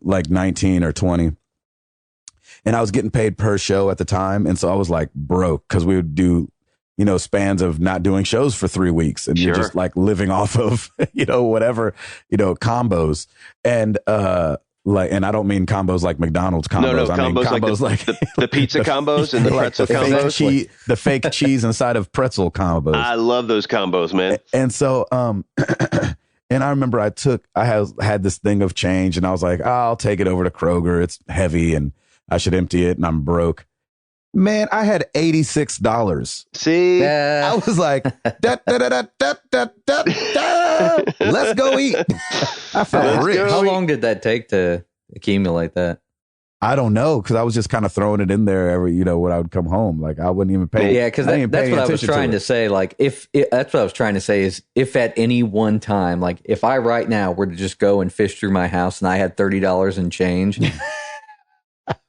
like 19 or 20. And I was getting paid per show at the time. And so I was like broke because we would do, spans of not doing shows for 3 weeks. And you're just like living off of, whatever, combos. And, and I don't mean combos like McDonald's combos.
No,
I mean combos like
the pizza combos and the pretzel combos.
The fake cheese inside of pretzel combos.
I love those combos, man.
And so, and I remember I had this thing of change and I was like, I'll take it over to Kroger. It's heavy and I should empty it and I'm broke. Man, I had $86.
See?
I was like, let's go eat. I felt rich.
How long did that take to accumulate that?
I don't know, because I was just kind of throwing it in there every, when I would come home. Like, I wouldn't even pay.
Yeah, because that's what I was trying to say. Like, that's what I was trying to say is, if at any one time, like, if I right now were to just go and fish through my house and I had $30 in change,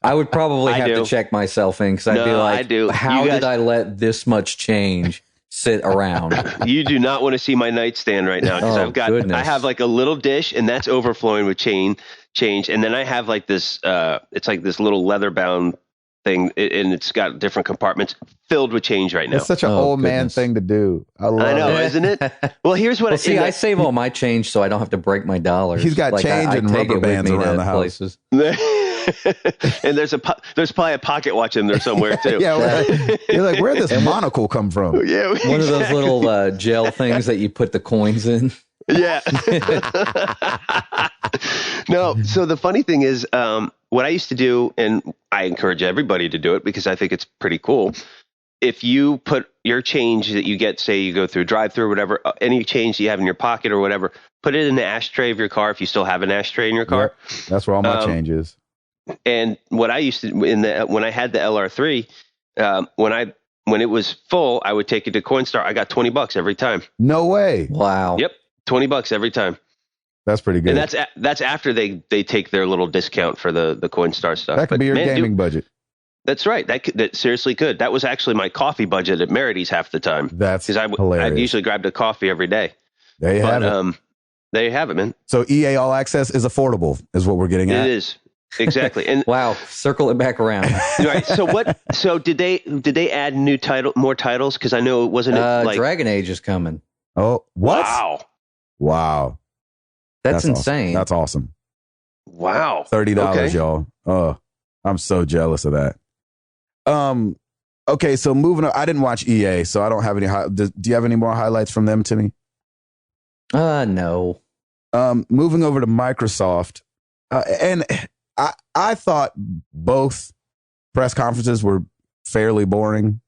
I would probably have to check myself in, because I'd be like, how did I let this much change sit around?
You do not want to see my nightstand right now, because I have like a little dish and that's overflowing with change. And then I have like this, it's like this little leather bound thing, and it's got different compartments filled with change right now.
It's such an old man thing to do. I know,
isn't it? Well, here's what
I save all my change so I don't have to break my dollars.
He's got change and rubber bands around the house.
Places.
And there's probably a pocket watch in there somewhere too.
Yeah, you're like, where'd this monocle come from?
Yeah,
one of those little gel things that you put the coins in.
Yeah. No. So the funny thing is, what I used to do, and I encourage everybody to do it because I think it's pretty cool. If you put your change that you get, say you go through drive-through, whatever, any change you have in your pocket or whatever, put it in the ashtray of your car if you still have an ashtray in your car.
Yep. That's where all my change is.
And what I used to when I had the LR3, when it was full, I would take it to Coinstar. I got $20 every time.
No way.
Wow.
Yep, $20 every time.
That's pretty good.
And that's after they take their little discount for the Coinstar stuff.
That could be your gaming budget.
That's right. That seriously could. That was actually my coffee budget at Merity's half the time.
That's hilarious.
I usually grabbed a coffee every day.
There you have it.
There you have it, man.
So EA All Access is affordable, is what we're getting at.
It is. Exactly. And
wow, circle it back around.
Right. So did they add more titles? Because I know it wasn't like
Dragon Age is coming.
Oh, what?
Wow.
That's insane.
Awesome. That's awesome.
Wow.
$30, y'all. Oh, I'm so jealous of that. Okay, so moving on. I didn't watch EA, so I don't have any. Do you have any more highlights from them, Timmy?
No.
Moving over to Microsoft, and I thought both press conferences were fairly boring.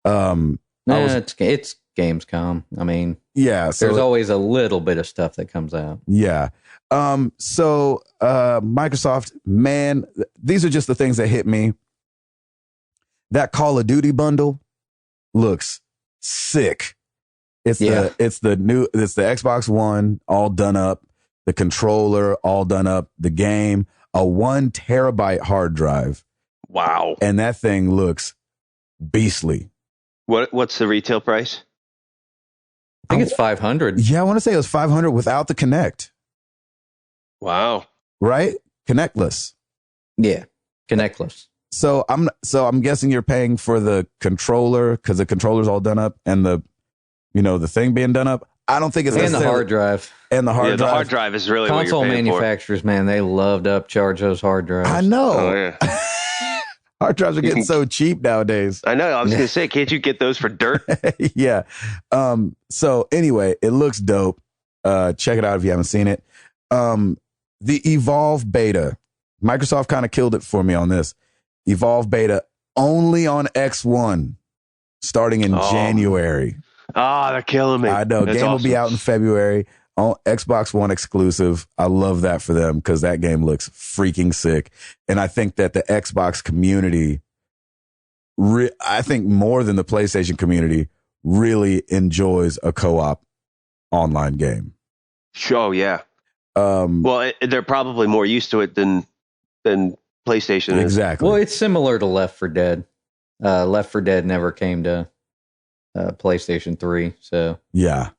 It's Gamescom. I mean,
yeah. So
there's always a little bit of stuff that comes out.
Yeah. So Microsoft, man, these are just the things that hit me. That Call of Duty bundle looks sick. It's the Xbox One all done up, the controller all done up, the game, a 1 terabyte hard drive.
Wow.
And that thing looks beastly.
What's the retail price?
I think it's 500.
Yeah, I want to say it was 500 without the Kinect.
Wow.
Right? Connectless.
Yeah, Connectless.
So I'm guessing you're paying for the controller because the controller's all done up and the thing being done up. I don't think it's
and the hard drive.
And the hard drive.
The hard drive is really
console
what you're paying
manufacturers,
for.
Man, they loved upcharge those hard drives.
I know.
Oh, yeah.
Hard drives are getting so cheap nowadays.
I know. I was going to say, can't you get those for dirt?
Yeah. So anyway, it looks dope. Check it out if you haven't seen it. The Evolve beta, Microsoft kind of killed it for me on this. Evolve beta only on X1 starting in January.
They're killing me.
I know.
That's
Game
awesome.
will be out in February on Xbox One exclusive. I love that for them because that game looks freaking sick. And I think that the Xbox community, I think more than the PlayStation community, really enjoys a co-op online game.
Oh, yeah. Well, they're probably more used to it than PlayStation is.
Exactly.
Well, it's similar to Left 4 Dead. Left 4 Dead never came to PlayStation 3, so
yeah.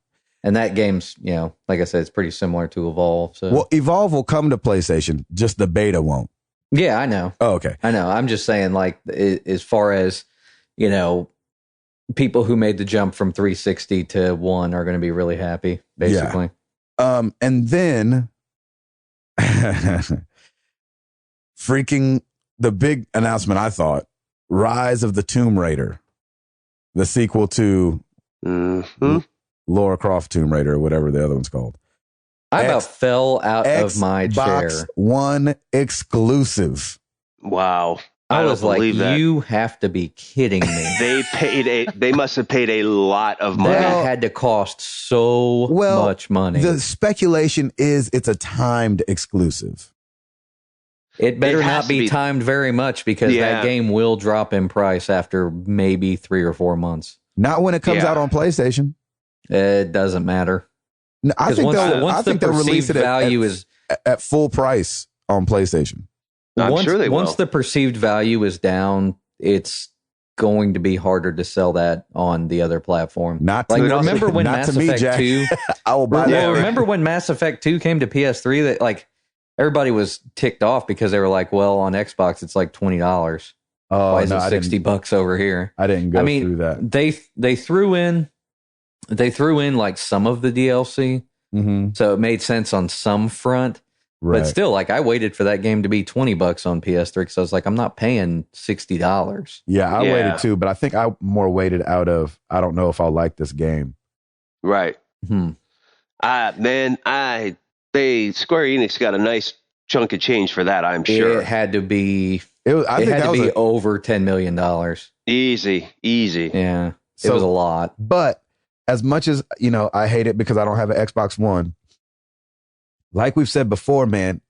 And that game's, like I said, it's pretty similar to Evolve. So.
Well, Evolve will come to PlayStation, just the beta won't.
Yeah, I know.
Oh, okay.
I know. I'm just saying, like, as far as, people who made the jump from 360 to 1 are going to be really happy, basically.
Yeah. And then freaking the big announcement, I thought, Rise of the Tomb Raider, the sequel to Lara Croft Tomb Raider, or whatever the other one's called.
I about fell out of my chair.
Xbox One exclusive.
Wow.
I was like,
that.
You have to be kidding me.
They must have paid a lot of money.
That had to cost so much money.
The speculation is it's a timed exclusive.
It better not be timed very much because that game will drop in price after maybe 3 or 4 months.
Not when it comes out on PlayStation.
It doesn't matter.
No, I think they'll release it at full price on PlayStation.
I'm sure they will.
Once the perceived value is down, it's going to be harder to sell that on the other platform. Remember when Mass Effect 2?
I will buy that.
Remember when Mass Effect 2 came to PS3? That like everybody was ticked off because they were like, "Well, on Xbox it's like $20. Why is it $60 over here?"
I didn't go through that.
They threw in like some of the DLC, so it made sense on some front. Right. But still, like, I waited for that game to be $20 on PS3 because I was like, I'm not paying $60.
Yeah, I waited too, but I think I more waited out of, I don't know if I'll like this game.
Right. Square Enix got a nice chunk of change for that, I'm sure.
It had to be, over $10 million.
Easy.
Yeah, it was a lot.
But as much as, I hate it because I don't have an Xbox One, like we've said before, man,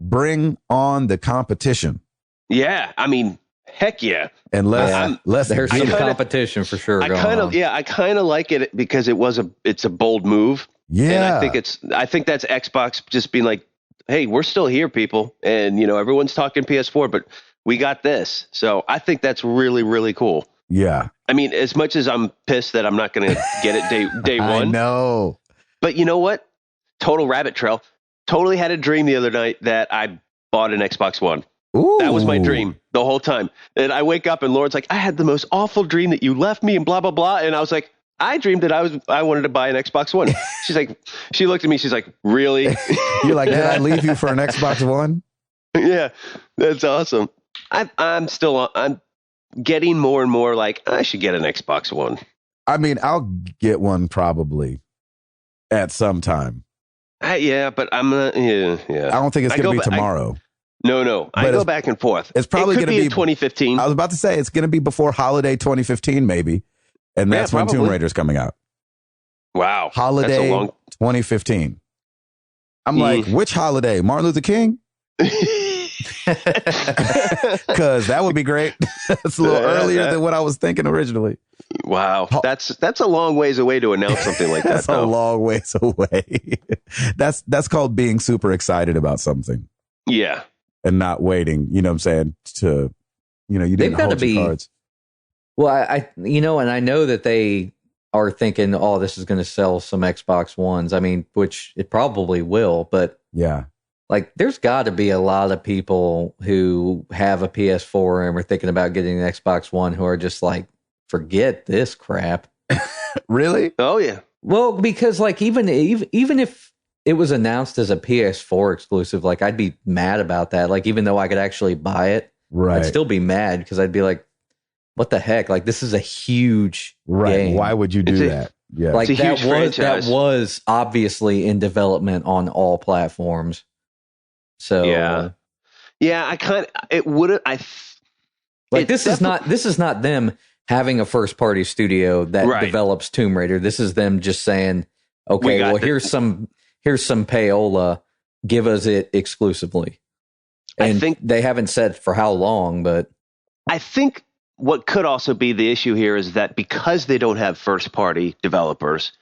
bring on the competition.
Yeah. I mean, Heck yeah.
And less
there's some competition for sure.
I kind of like it because it's a bold move.
Yeah.
And I think that's Xbox just being like, hey, we're still here, people. And, everyone's talking PS4, but we got this. So I think that's really, really cool.
Yeah.
I mean, as much as I'm pissed that I'm not going to get it day one.
I know.
But you know what? Total rabbit trail. Totally had a dream the other night that I bought an Xbox One.
Ooh.
That was my dream the whole time. And I wake up and Lauren's like, I had the most awful dream that you left me and blah, blah, blah. And I was like, I dreamed that I wanted to buy an Xbox One. She's like, she looked at me. She's like, really?
You're like, did I leave you for an Xbox One?
Yeah, that's awesome. I'm getting more and more like, I should get an Xbox One.
I mean, I'll get one probably at some time.
Yeah, but I'm not. Yeah.
I don't think it's going to be tomorrow.
No. I go back and forth.
It's probably going to be
2015.
I was about to say it's going to be before holiday 2015, maybe. And that's when Tomb Raider's coming out.
Wow.
Holiday 2015. I'm like, which holiday? Martin Luther King? Because that would be great. It's a little earlier than what I was thinking originally.
Wow. That's a long ways away to announce something like that.
That's a long ways away. That's called being super excited about something.
Yeah.
And not waiting, you know what I'm saying, to, you didn't hold your cards.
Well, and I know that they are thinking, oh, this is going to sell some Xbox Ones. I mean, which it probably will, but
yeah,
like there's got to be a lot of people who have a PS4 and are thinking about getting an Xbox One who are just like, forget this crap.
Really?
Oh yeah.
Well, because like even if it was announced as a PS4 exclusive, like I'd be mad about that. Like even though I could actually buy it,
right,
I'd still be mad because I'd be like, what the heck? Like this is a huge game.
Why would you do that? Yeah,
like that was obviously in development on all platforms. So
yeah,
this is not them having a first party studio that develops Tomb Raider. This is them just saying, okay, well here's some payola, give us it exclusively. And I think they haven't said for how long, but
I think what could also be the issue here is that because they don't have first party developers,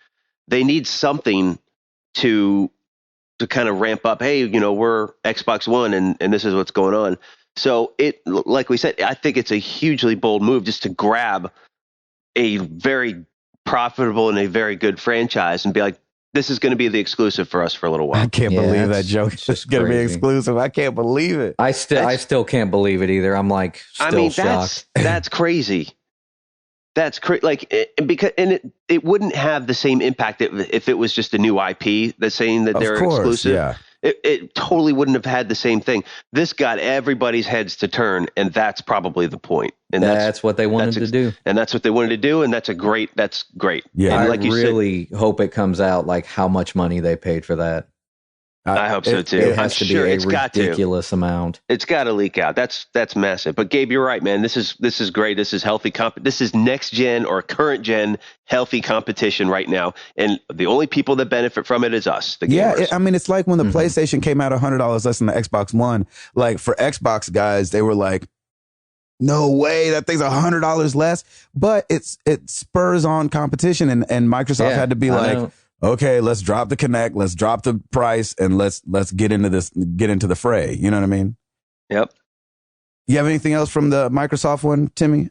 they need something to kind of ramp up. Hey, we're Xbox One and this is what's going on. So like we said, I think it's a hugely bold move just to grab a very profitable and a very good franchise and be like, this is going to be the exclusive for us for a little while.
I can't believe that joke is going to be exclusive. I can't believe it.
I still can't believe it either. I'm like, shocked.
That's crazy. That's crazy. Like, because it wouldn't have the same impact if it was just a new IP that's saying that they're exclusive.
Yeah.
It totally wouldn't have had the same thing. This got everybody's heads to turn, and that's probably the point. And
that's what they wanted to do.
And that's what they wanted to do, and that's great.
Yeah,
and
I really hope it comes out like how much money they paid for that.
I hope so too.
It has to be a ridiculous amount.
It's got to leak out. That's massive. But Gabe, you're right, man. This is great. This is healthy this is next gen or current gen healthy competition right now, and the only people that benefit from it is us, the gamers.
Yeah, it's like when the PlayStation came out $100 less than the Xbox One. Like for Xbox guys, they were like, no way, that thing's $100 less. But it spurs on competition, and Microsoft had to be like, okay, let's drop the Kinect, let's drop the price, and let's get into the fray. You know what I mean?
Yep.
You have anything else from the Microsoft one, Timmy?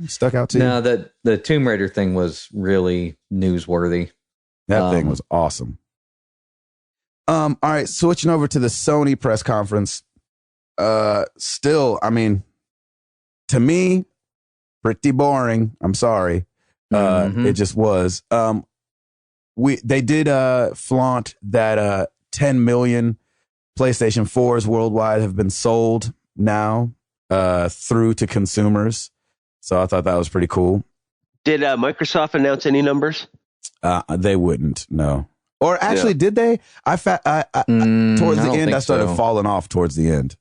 Stuck out to you?
No, the Tomb Raider thing was really newsworthy.
That thing was awesome. All right, switching over to the Sony press conference. Still, to me, pretty boring. I'm sorry. It just was. They did flaunt that 10 million PlayStation 4s worldwide have been sold now through to consumers. So I thought that was pretty cool.
Did Microsoft announce any numbers?
They wouldn't, no. Or actually, did they? Towards the end, I started falling off towards the end.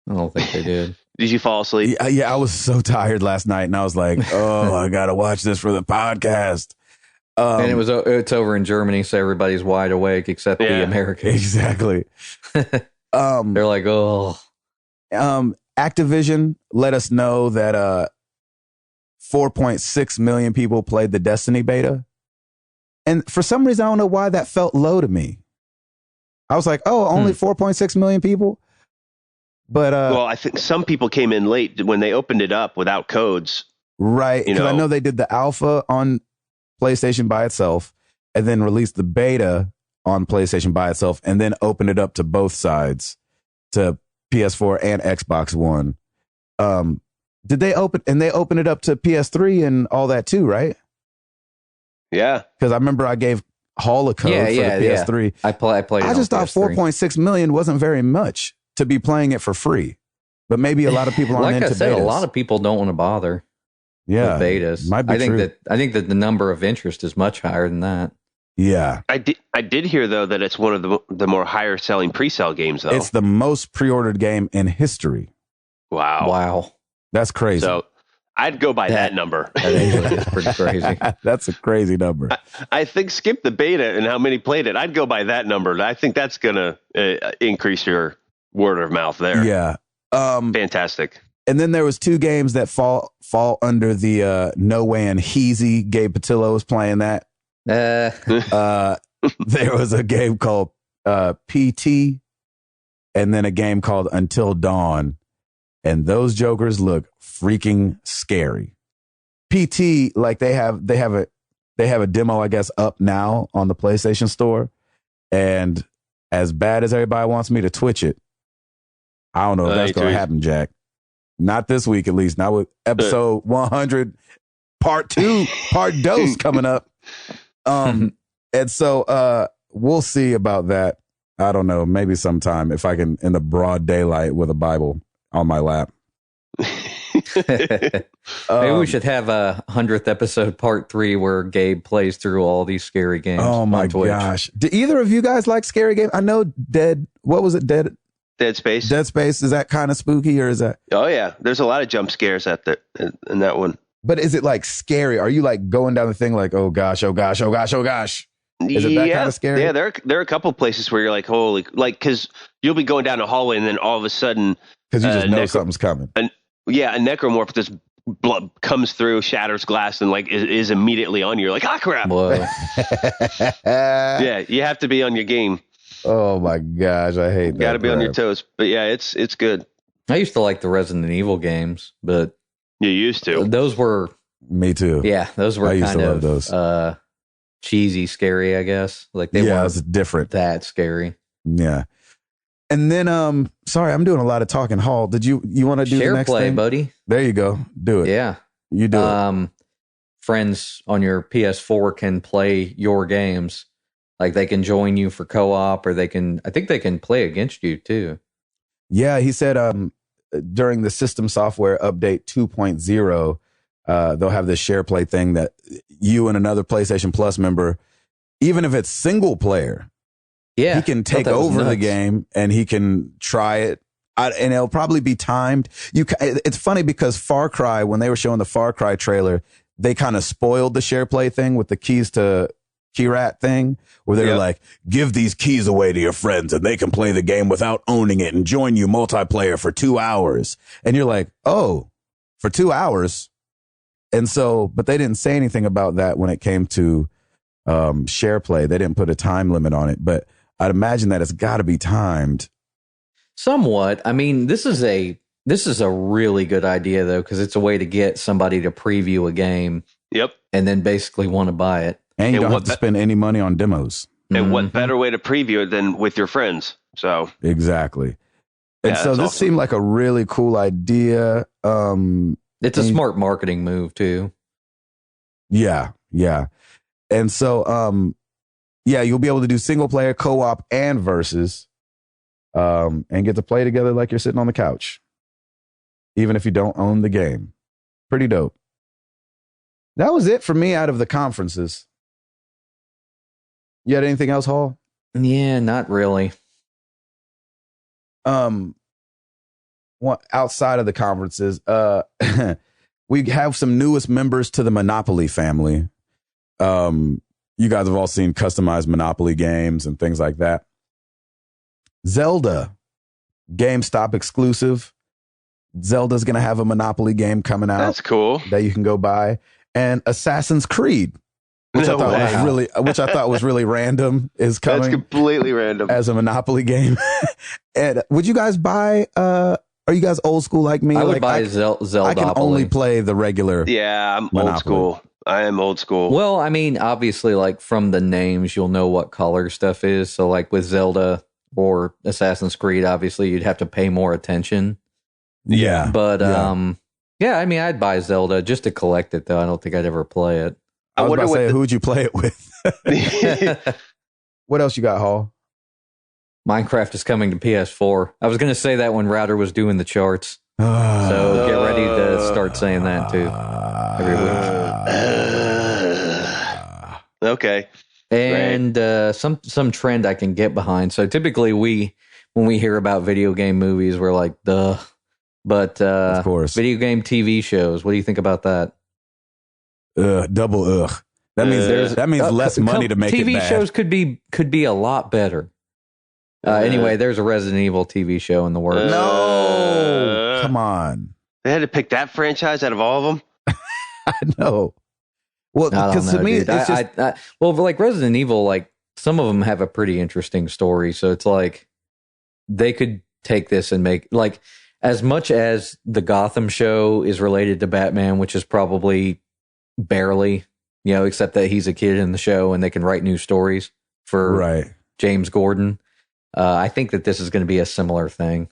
I don't think they did.
Did you fall asleep?
Yeah, I was so tired last night, and I was like, "Oh, I gotta watch this for the podcast."
And it's over in Germany, so everybody's wide awake except the Americans.
Exactly.
They're like, oh,
Activision let us know that 4.6 million people played the Destiny beta. And for some reason, I don't know why that felt low to me. I was like, oh, only 4.6 million people? But
well, I think some people came in late when they opened it up without codes.
Right. Because I know they did the alpha on PlayStation by itself and then released the beta on PlayStation by itself and then opened it up to both sides, to PS4 and Xbox One. Did they open it up to PS3 and all that too, right?
Yeah.
Because I remember I gave Hall a code for the PS3.
I played it.
I just thought 4.6 million wasn't very much to be playing it for free. But maybe a lot of people aren't into betas. Like I said,
a lot of people don't want to bother with betas.
Might be
I think
true.
that the number of interest is much higher than that.
Yeah.
I did hear, though, that it's one of the more higher selling pre-sale games, though.
It's the most pre-ordered game in history.
Wow.
That's crazy.
So I'd go by that number.
That actually is pretty crazy.
That's a crazy number.
I think skip the beta and how many played it. I'd go by that number. I think that's going to increase your word of mouth there.
Yeah.
Fantastic.
And then there was two games that fall under the No Way in Heezy. Gabe Patillo was playing that. There was a game called PT and then a game called Until Dawn. And those jokers look freaking scary. PT, like they have a demo, I guess, up now on the PlayStation Store. And as bad as everybody wants me to Twitch it, I don't know if that's going to happen, Jack. Not this week, at least. Not with episode 100, part 2, part dose coming up. And so we'll see about that. I don't know. Maybe sometime if I can in the broad daylight with a Bible on my lap.
Maybe we should have a 100th episode part 3 where Gabe plays through all these scary games.
Oh my gosh. Do either of you guys like scary games? I know Dead Space. Dead Space. Is that kind of spooky or is that?
Oh yeah. There's a lot of jump scares in that one.
But is it like scary? Are you like going down the thing like, oh gosh, oh gosh, oh gosh, oh gosh? Is it that kind of scary?
Yeah, there are a couple places where you're like, holy, like, because you'll be going down a hallway and then all of a sudden,
because you just know something's coming.
A necromorph just blood comes through, shatters glass, and like is immediately on you. You're like, ah, crap. Yeah, you have to be on your game.
Oh my gosh, I hate that.
Got to be on your toes. But yeah, it's good.
I used to like the Resident Evil games, but
you used to.
Those were
me too.
Yeah, those were kind of those. Cheesy, scary, I guess. Like they weren't
it's different.
That scary.
Yeah. And then sorry, I'm doing a lot of talking. Hall, did you want to do
Share
the next
play,
thing?
buddy?
There you go. Do it.
Yeah.
You do it.
Friends on your PS4 can play your games. Like they can join you for co-op, or I think they can play against you too. Yeah,
he said during the system software update 2.0, they'll have this share play thing that you and another PlayStation Plus member, even if it's single player, he can take over the game and he can try it. And it'll probably be timed. It's funny because Far Cry, when they were showing the Far Cry trailer, they kind of spoiled the share play thing with the keys to Keyrat thing, where they were like, give these keys away to your friends and they can play the game without owning it and join you multiplayer for 2 hours. And you're like, oh, for 2 hours. And so, but they didn't say anything about that when it came to share play. They didn't put a time limit on it, but I'd imagine that it's got to be timed.
Somewhat. I mean, this is a really good idea though, because it's a way to get somebody to preview a game.
Yep.
And then basically want to buy it.
And you don't have to spend any money on demos.
And what better way to preview it than with your friends? So
exactly. And so this seemed like a really cool idea.
It's a smart marketing move too.
Yeah. And so, you'll be able to do single player, co-op, and versus, and get to play together like you're sitting on the couch, even if you don't own the game. Pretty dope. That was it for me out of the conferences. You had anything else, Hall?
Yeah, not really.
Outside of the conferences, we have some newest members to the Monopoly family. You guys have all seen customized Monopoly games and things like that. Zelda GameStop exclusive. Zelda's going to have a Monopoly game coming out.
That's cool.
That you can go buy. And Assassin's Creed, which I thought was really random, is coming.
That's completely random.
As a Monopoly game. And would you guys buy, are you guys old school like me?
I would buy Zelda.
I can only play the regular.
Yeah, I'm
Monopoly.
old school. I am old school.
Well, I mean, obviously, like from the names, you'll know what color stuff is. So like with Zelda or Assassin's Creed, obviously you'd have to pay more attention.
Yeah.
But yeah, I mean, I'd buy Zelda just to collect it, though. I don't think I'd ever play it.
I was about to say, who would you play it with? What else you got, Hall?
Minecraft is coming to PS4. I was going to say that when Router was doing the charts. So get ready to start saying that, too. Every week.
Okay.
And some trend I can get behind. So typically when we hear about video game movies, we're like, duh. But
of course,
video game TV shows. What do you think about that?
Double ugh. That means less money to make it bad.
TV shows could be a lot better. Anyway, there's a Resident Evil TV show in the works.
No, come on.
They had to pick that franchise out of all of them.
I know. Well, because to me,
dude.
it's just
well, like Resident Evil, like some of them have a pretty interesting story. So it's like they could take this and make like. As much as the Gotham show is related to Batman, which is probably barely, except that he's a kid in the show and they can write new stories for James Gordon. I think that this is going to be a similar thing.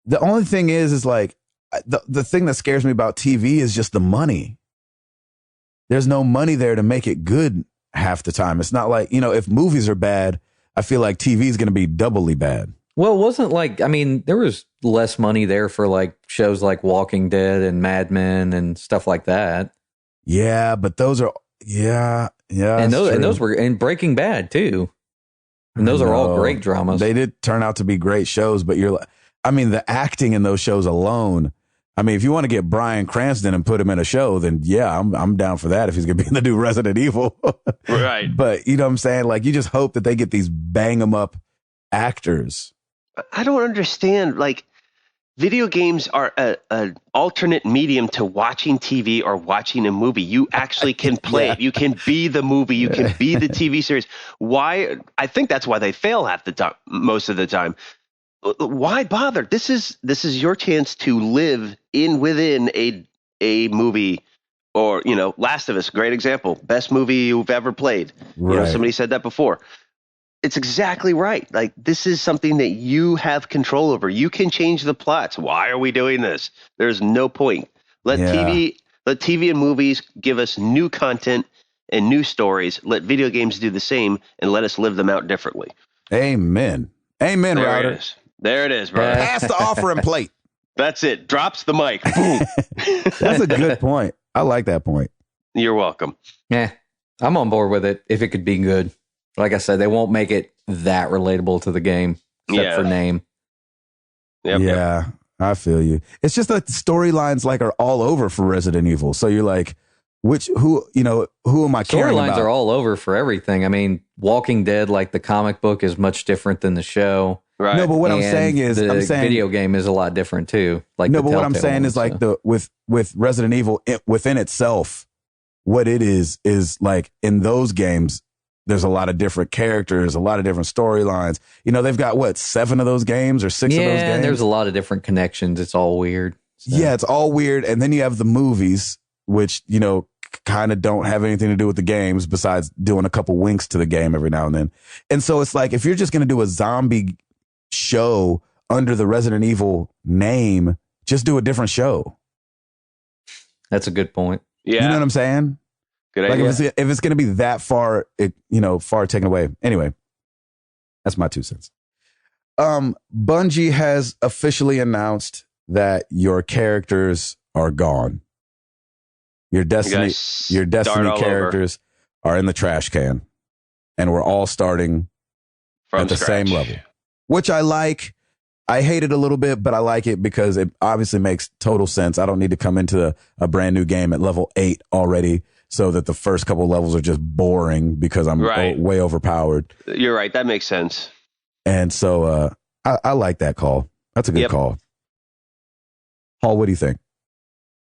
The only thing is like the thing that scares me about TV is just the money. There's no money there to make it good half the time. It's not like, if movies are bad, I feel like TV is going to be doubly bad.
Well, it wasn't like, I mean, there was less money there for like shows like Walking Dead and Mad Men and stuff like that.
Yeah, but those are, yeah.
And those were in Breaking Bad too. And those are all great dramas.
They did turn out to be great shows, but the acting in those shows alone. I mean, if you want to get Bryan Cranston and put him in a show, then yeah, I'm down for that if he's going to be in the new Resident Evil.
Right.
But you know what I'm saying? Like, you just hope that they get these bang 'em up actors.
I don't understand. Like, video games are an alternate medium to watching TV or watching a movie. You actually can play it. You can be the movie. You can be the TV series. Why? I think that's why they fail half the time, most of the time. Why bother? This is your chance to live within a movie. Or, Last of Us, great example. Best movie you've ever played.
Right.
Somebody said that before. It's exactly right. Like, this is something that you have control over. You can change the plots. Why are we doing this? There's no point. Let TV and movies give us new content and new stories. Let video games do the same and let us live them out differently.
Amen. Amen,
there
Ryder.
It is. There it is, brother.
Pass the offering plate.
That's it. Drops the mic. Boom.
That's a good point. I like that point.
You're welcome.
Yeah, I'm on board with it if it could be good. Like I said, they won't make it that relatable to the game, except for name.
Yep. I feel you. It's just that the storylines are all over for Resident Evil. So you're like, who am I caring about?
Storylines are all over for everything. I mean, Walking Dead, like the comic book, is much different than the show.
Right.
No, but what I'm saying is,
the video game is a lot different too. Like
no, but what I'm saying is like with Resident Evil within itself, what it is like in those games. There's a lot of different characters, a lot of different storylines. They've got 7 of those games or 6 of those games.
Yeah, and there's a lot of different connections. It's all weird. So.
Yeah, it's all weird. And then you have the movies, which, kind of don't have anything to do with the games besides doing a couple winks to the game every now and then. And so it's like, if you're just going to do a zombie show under the Resident Evil name, just do a different show.
That's a good point.
Yeah.
You know what I'm saying?
Good idea.
Like if it's going to be that far, far taken away. Anyway, that's my 2 cents. Bungie has officially announced that your characters are gone. Your Destiny characters are in the trash can, and we're all starting at the same level, which I like. I hate it a little bit, but I like it because it obviously makes total sense. I don't need to come into a brand new game at level 8 already, so that the first couple levels are just boring because I'm way overpowered.
You're right. That makes sense.
And so I like that call. That's a good call. Paul, what do you think?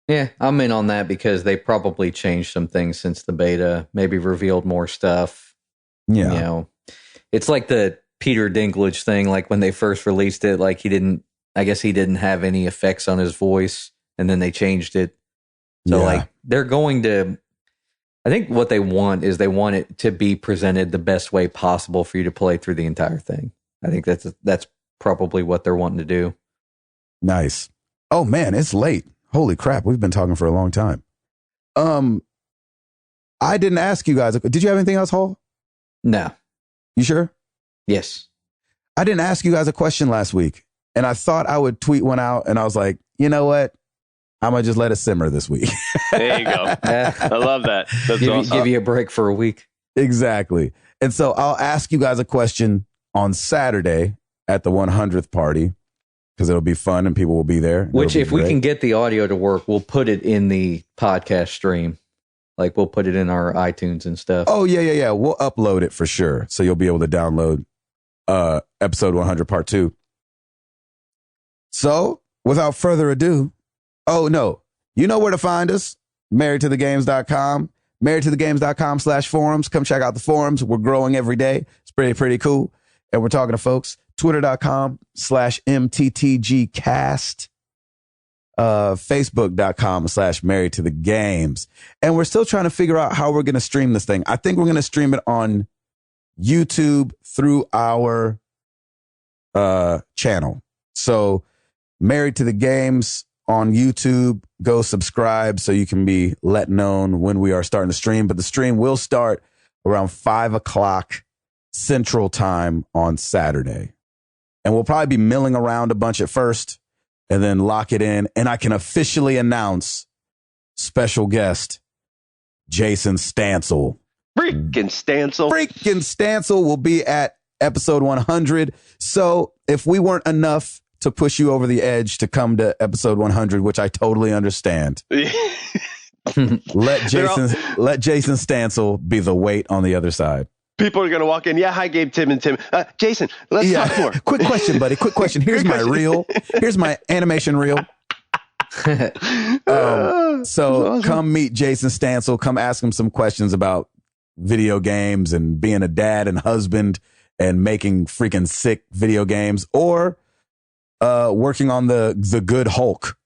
Yeah, I'm in on that because they probably changed some things since the beta, maybe revealed more stuff.
Yeah.
You know, it's like the Peter Dinklage thing, like when they first released it, like I guess he didn't have any effects on his voice, and then they changed it. So like they're going to, I think what they want is they want it to be presented the best way possible for you to play through the entire thing. I think that's probably what they're wanting to do.
Nice. Oh man, it's late. Holy crap, we've been talking for a long time. I didn't ask you guys. Did you have anything else, Hall?
No.
You sure?
Yes.
I didn't ask you guys a question last week, and I thought I would tweet one out, and I was like, you know what? I'm going to just let it simmer this week.
There you go. I love that. That's awesome.
Give you a break for a week.
Exactly. And so I'll ask you guys a question on Saturday at the 100th party, because it'll be fun and people will be there.
Which, if we can get the audio to work, we'll put it in the podcast stream. Like, we'll put it in our iTunes and stuff.
Oh, yeah. We'll upload it for sure. So you'll be able to download episode 100 part 2. So, without further ado, oh, no. You know where to find us. marriedtothegames.com. marriedtothegames.com/forums. Come check out the forums. We're growing every day. It's pretty cool. And we're talking to folks. Twitter.com/MTTGcast. Facebook.com/marriedtothegames. And we're still trying to figure out how we're going to stream this thing. I think we're going to stream it on YouTube through our channel. So Married to the Games on YouTube. Go subscribe so you can be let known when we are starting to stream. But the stream will start around 5 o'clock Central Time on Saturday. And we'll probably be milling around a bunch at first and then lock it in. And I can officially announce special guest Jason Stansel.
Freaking Stansel
will be at episode 100. So if we weren't enough to push you over the edge to come to episode 100, which I totally understand, let Jason Stansel be the weight on the other side.
People are going to walk in. Yeah, hi, Gabe, Tim, and Tim. Jason, let's talk more.
Quick question, buddy. Quick question. Here's my reel. Here's my animation reel. So come meet Jason Stansel. Come ask him some questions about video games and being a dad and husband and making freaking sick video games, or working on the good Hulk.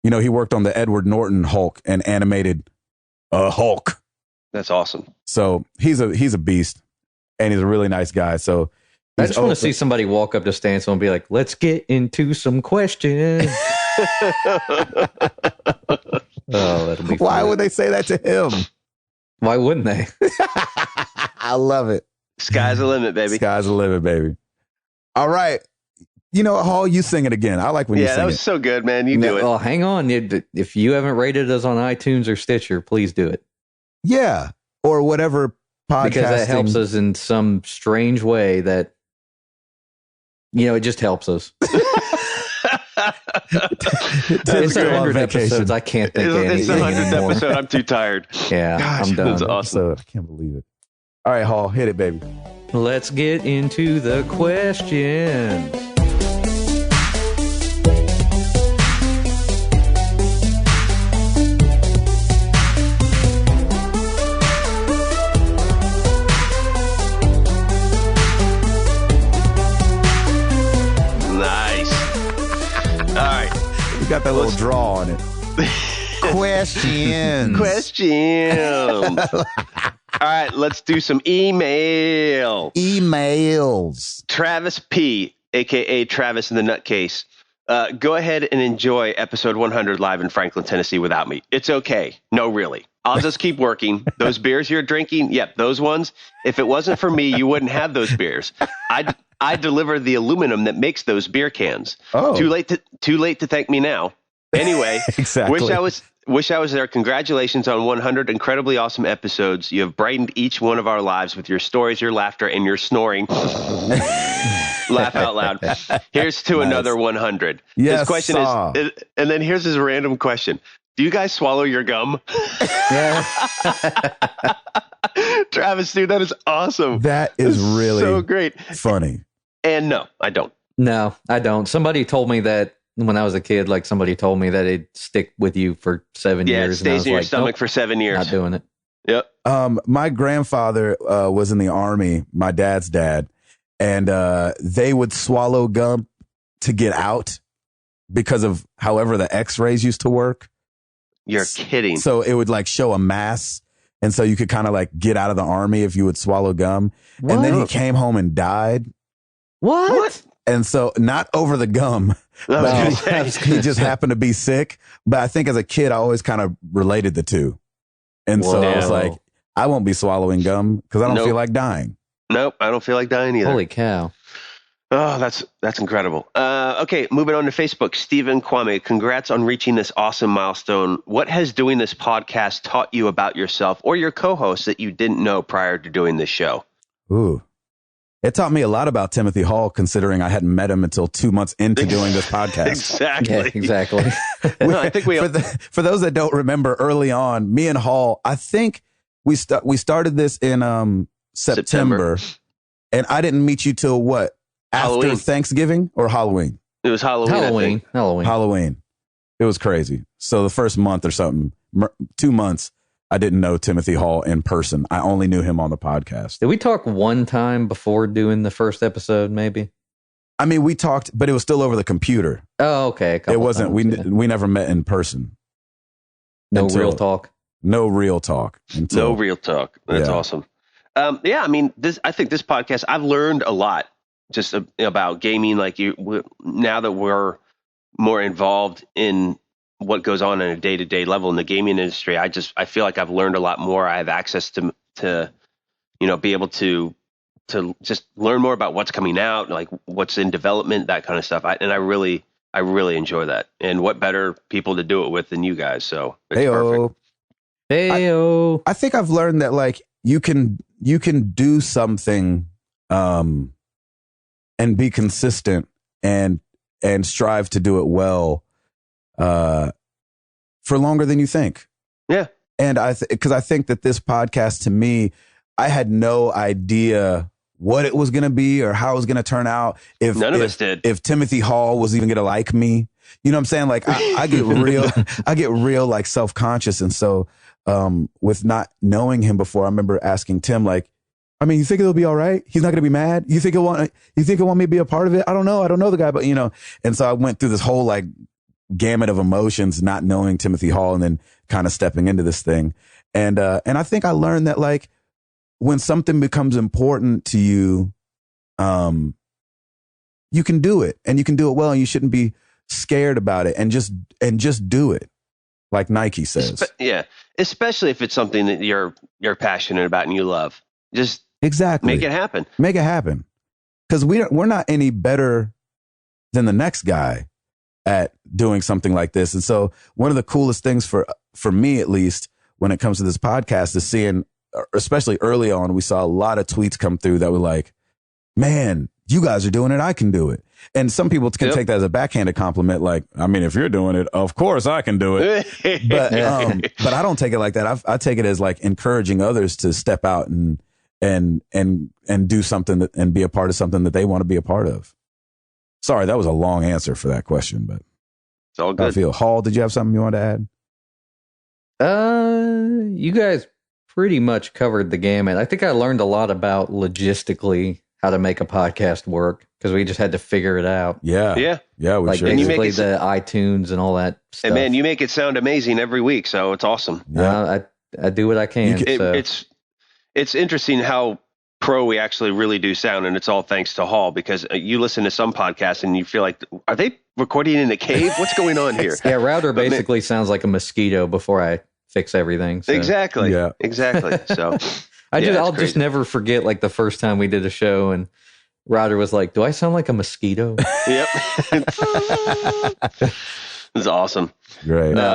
You know, he worked on the Edward Norton Hulk and animated Hulk.
That's awesome.
So he's a beast, and he's a really nice guy. So
I just want to see somebody walk up to Stansel and be like, "Let's get into some questions." That'll be fun.
Why would they say that to him?
Why wouldn't they?
I love it.
Sky's the limit, baby.
Sky's the limit, baby. All right. You know what, Hall? You sing it again. I like when you sing it.
Yeah, that was so good, man. You do it.
Well, hang on. If you haven't rated us on iTunes or Stitcher, please do it.
Yeah. Or whatever podcasting.
Because that helps us in some strange way that, it just helps us. It's 100 episodes. I can't think of anything
It's the 100th
anymore.
episode. I'm too tired.
Yeah,
Gosh,
I'm done.
That's awesome.
I can't believe it. All right, Hall, hit it, baby.
Let's get into the questions.
Got that little draw on it. Questions.
All right, let's do some emails. Travis P, a.k.a. Travis in the Nutcase. Go ahead and enjoy episode 100 live in Franklin, Tennessee without me. It's okay. No, really. I'll just keep working. Those beers you're drinking, yep, those ones. If it wasn't for me, you wouldn't have those beers. I deliver the aluminum that makes those beer cans.
Oh.
Too late to thank me now. Anyway,
exactly.
Wish I was there. Congratulations on 100 incredibly awesome episodes. You have brightened each one of our lives with your stories, your laughter, and your snoring. Laugh out loud. Here's to another 100.
Yes,
his question is, and then here's his random question. Do you guys swallow your gum?
Yeah.
Travis, dude, that is awesome.
That is really
so great.
funny.
And no, I don't.
No, I don't. Somebody told me that when I was a kid. Like somebody told me that it'd stick with you for 7
Yeah,
years.
it stays in your stomach for 7 years.
Not doing it.
Yep.
My grandfather was in the Army, my dad's dad, and they would swallow gum to get out because of however the x-rays used to work.
You're kidding.
So it would like show a mass. And so you could kind of like get out of the Army if you would swallow gum.
What?
And then he came home and died.
What?
And so not over the gum, but he just happened to be sick. But I think as a kid, I always kind of related the two. And so I was like, I won't be swallowing gum because I don't feel like dying.
Nope, I don't feel like dying either.
Holy cow.
Oh, that's incredible. Okay, moving on to Facebook. Stephen Kwame, congrats on reaching this awesome milestone. What has doing this podcast taught you about yourself or your co-host that you didn't know prior to doing this show?
Ooh. It taught me a lot about Timothy Hall, considering I hadn't met him until 2 months into doing this podcast.
Exactly.
Yeah, exactly.
No, I think
for those that don't remember, early on, me and Hall, I think we started this in September, and I didn't meet you till what? After
Halloween.
Thanksgiving or Halloween?
It was Halloween.
Halloween. It was crazy. So the first month or something, 2 months, I didn't know Timothy Hall in person. I only knew him on the podcast.
Did we talk one time before doing the first episode, maybe?
I mean, we talked, but it was still over the computer.
Oh, okay.
It wasn't, we never met in person.
No real talk.
No real talk.
No real talk. That's awesome. Yeah, I mean, I think this podcast, I've learned a lot just about gaming. Like now that we're more involved in what goes on a day-to-day level in the gaming industry, I feel like I've learned a lot more. I have access to be able to just learn more about what's coming out, like what's in development, that kind of stuff. I really enjoy that. And what better people to do it with than you guys? So it's perfect.
Heyo.
I think I've learned that like you can do something and be consistent and strive to do it well for longer than you think.
Yeah.
And because I think that this podcast, to me, I had no idea what it was going to be or how it was going to turn out.
None of us did.
If Timothy Hall was even going to like me, you know what I'm saying? Like I get real like self-conscious. And so with not knowing him before, I remember asking Tim, like, I mean, you think it'll be all right? He's not going to be mad. You think he'll want me to be a part of it? I don't know. I don't know the guy, but and so I went through this whole like gamut of emotions, not knowing Timothy Hall and then kind of stepping into this thing. And I think I learned that like when something becomes important to you, you can do it and you can do it well and you shouldn't be scared about it and just do it. Like Nike says.
Yeah. Especially if it's something that you're passionate about and you love. Just
exactly
make it happen.
Make it happen. Because we're not any better than the next guy at doing something like this. And so one of the coolest things for me, at least, when it comes to this podcast is seeing, especially early on, we saw a lot of tweets come through that were like, man, you guys are doing it. I can do it. And some people can take that as a backhanded compliment. Like, I mean, if you're doing it, of course I can do it. But I don't take it like that. I take it as like encouraging others to step out and do something and be a part of something that they want to be a part of. Sorry, that was a long answer for that question, but
it's all good.
I feel Hall, did you have something you wanted to add?
You guys pretty much covered the gamut. I think I learned a lot about logistically how to make a podcast work because we just had to figure it out.
Yeah. We
like
sure
basically the iTunes and all that stuff.
And man, you make it sound amazing every week, so it's awesome.
Yeah. I do what I can.
It's interesting how pro we actually really do sound, and it's all thanks to Hall, because you listen to some podcasts and you feel like, are they recording in a cave? What's going on here?
Yeah, Router basically sounds like a mosquito before I fix everything. So.
Exactly. Yeah. Exactly. So
I'll just never forget like the first time we did a show and Router was like, do I sound like a mosquito?
Yep. It's awesome.
Great.
No,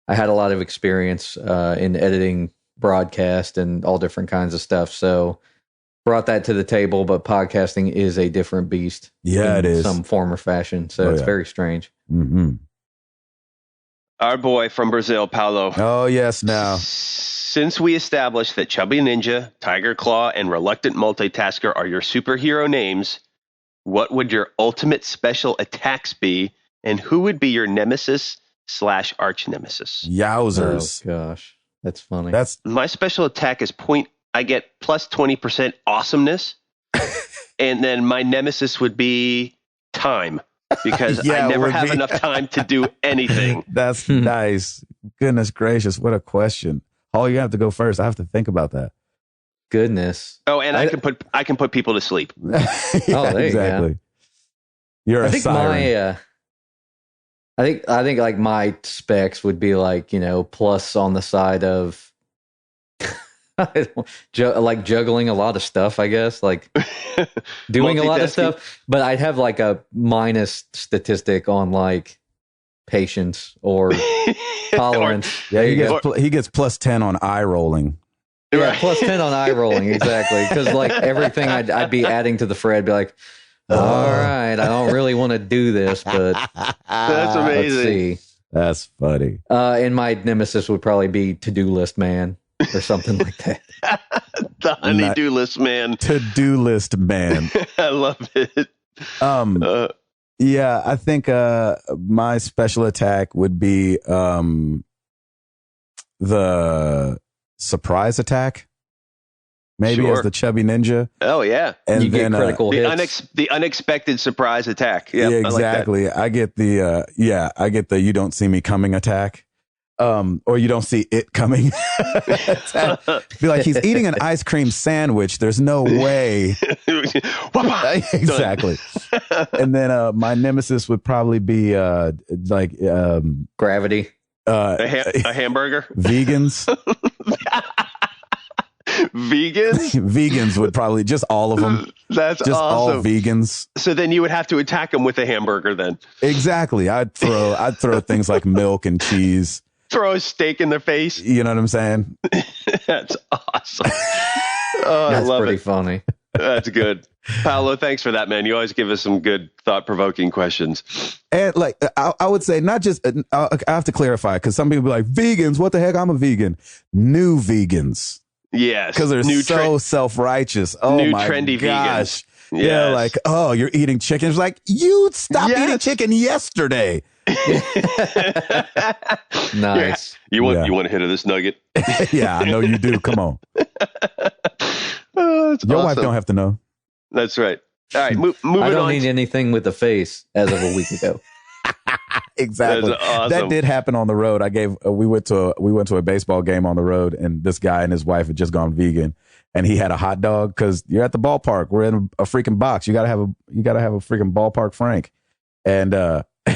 I had a lot of experience in editing broadcast and all different kinds of stuff. So brought that to the table, but podcasting is a different beast.
Yeah, it is.
Some form or fashion. So it's very strange.
Mm-hmm.
Our boy from Brazil, Paulo.
Oh, yes, now.
Since we established that Chubby Ninja, Tiger Claw, and Reluctant Multitasker are your superhero names, what would your ultimate special attacks be, and who would be your nemesis / arch nemesis?
Yowzers.
Oh gosh, that's funny.
That's
My special attack is I get plus 20% awesomeness, and then my nemesis would be time, because
Yeah,
I
it
never
would
have
be.
enough time to do anything.
that's nice. Goodness gracious, what a question. Oh, you have to go first. I have to think about that.
Goodness.
Oh, and I can put people to sleep.
Yeah,
there you
exactly.
go.
You're
I
a
think
siren.
I think like my specs would be like, plus on the side of like juggling a lot of stuff, I guess, like doing a lot of
Multitasking.
stuff, but I'd have like a minus statistic on like patience or tolerance.
Yeah,
There you go.
he gets plus 10 on eye rolling.
Yeah,
Right.
plus 10 on eye rolling, exactly. Because like everything I'd be adding to the fray, I'd be like, all right, I don't really want to do this, but
That's
let's
amazing.
see.
That's funny.
And my nemesis would probably be to-do list man or something like that.
The honey-do list, man.
To-do list man.
I love it.
Yeah, I think my special attack would be the surprise attack. Maybe
Sure.
as the chubby ninja.
Oh, yeah.
And
You
then
get critical hits.
The unexpected surprise attack. Yep,
yeah,
I like that.
exactly. I get the you don't see me coming attack. Or you don't see it coming. attack. Be like, he's eating an ice cream sandwich. There's no way. Exactly. And then my nemesis would probably be
Gravity.
A hamburger?
vegans.
Vegans?
Vegans would probably just all of them.
That's
Just all
awesome.
vegans.
So then you would have to attack them with a hamburger then.
Exactly. I'd throw things like milk and cheese.
Throw a steak in their face.
You know what I'm saying?
That's awesome. Oh, I
That's
love
pretty
it.
funny.
That's good. Paolo, thanks for that, man. You always give us some good thought-provoking questions.
And like, I would say not just, I have to clarify because some people be like, vegans, what the heck? I'm a vegan. New vegans.
Yes.
Because they're
New
so self-righteous. Oh
new
my
trendy
gosh.
vegans.
Yeah,
Yes.
like, oh, you're eating chicken. It's like, you stopped
Yes.
eating chicken yesterday.
Nice.
You want
Yeah.
you want a hit of this nugget?
Yeah, I know you do. Come on.
Oh, that's
Your wife
awesome.
don't have to know.
That's right. All right, moving
I don't
on.
need anything with the face as of a week ago.
Exactly.
That's awesome.
That did happen on the road. We went to a baseball game on the road, and this guy and his wife had just gone vegan, and he had a hot dog because you're at the ballpark. We're in a freaking box. You gotta have a freaking ballpark Frank. And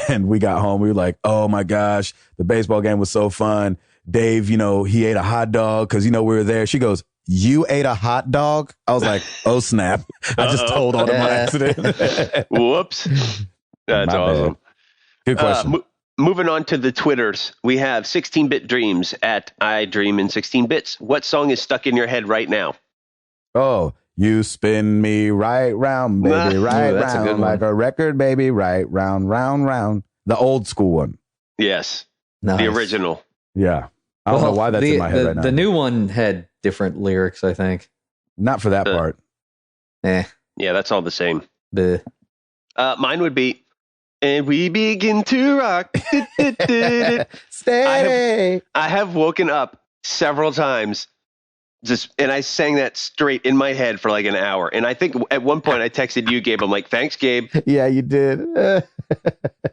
and we got home. We were like, oh my gosh, the baseball game was so fun. Dave, he ate a hot dog because we were there. She goes, you ate a hot dog? I was like, oh snap! I just told on him by accident.
Whoops. That's
My
awesome.
bad. Good question.
Moving on to the Twitters, we have 16-Bit Dreams at I Dream in 16 Bits. What song is stuck in your head right now?
Oh, you spin me right round, baby, right
Ooh, that's a good
round,
one.
like a record, baby, right round, round, round. The old school one.
Yes,
Nice.
the original.
Yeah. I don't know why that's in my head right now.
The new one had different lyrics, I think.
Not for that part.
Yeah, that's all the same.
The
Mine would be, and we begin to rock.
Steady.
I have woken up several times and I sang that straight in my head for like an hour. And I think at one point I texted you, Gabe. I'm like, thanks, Gabe.
Yeah, you did.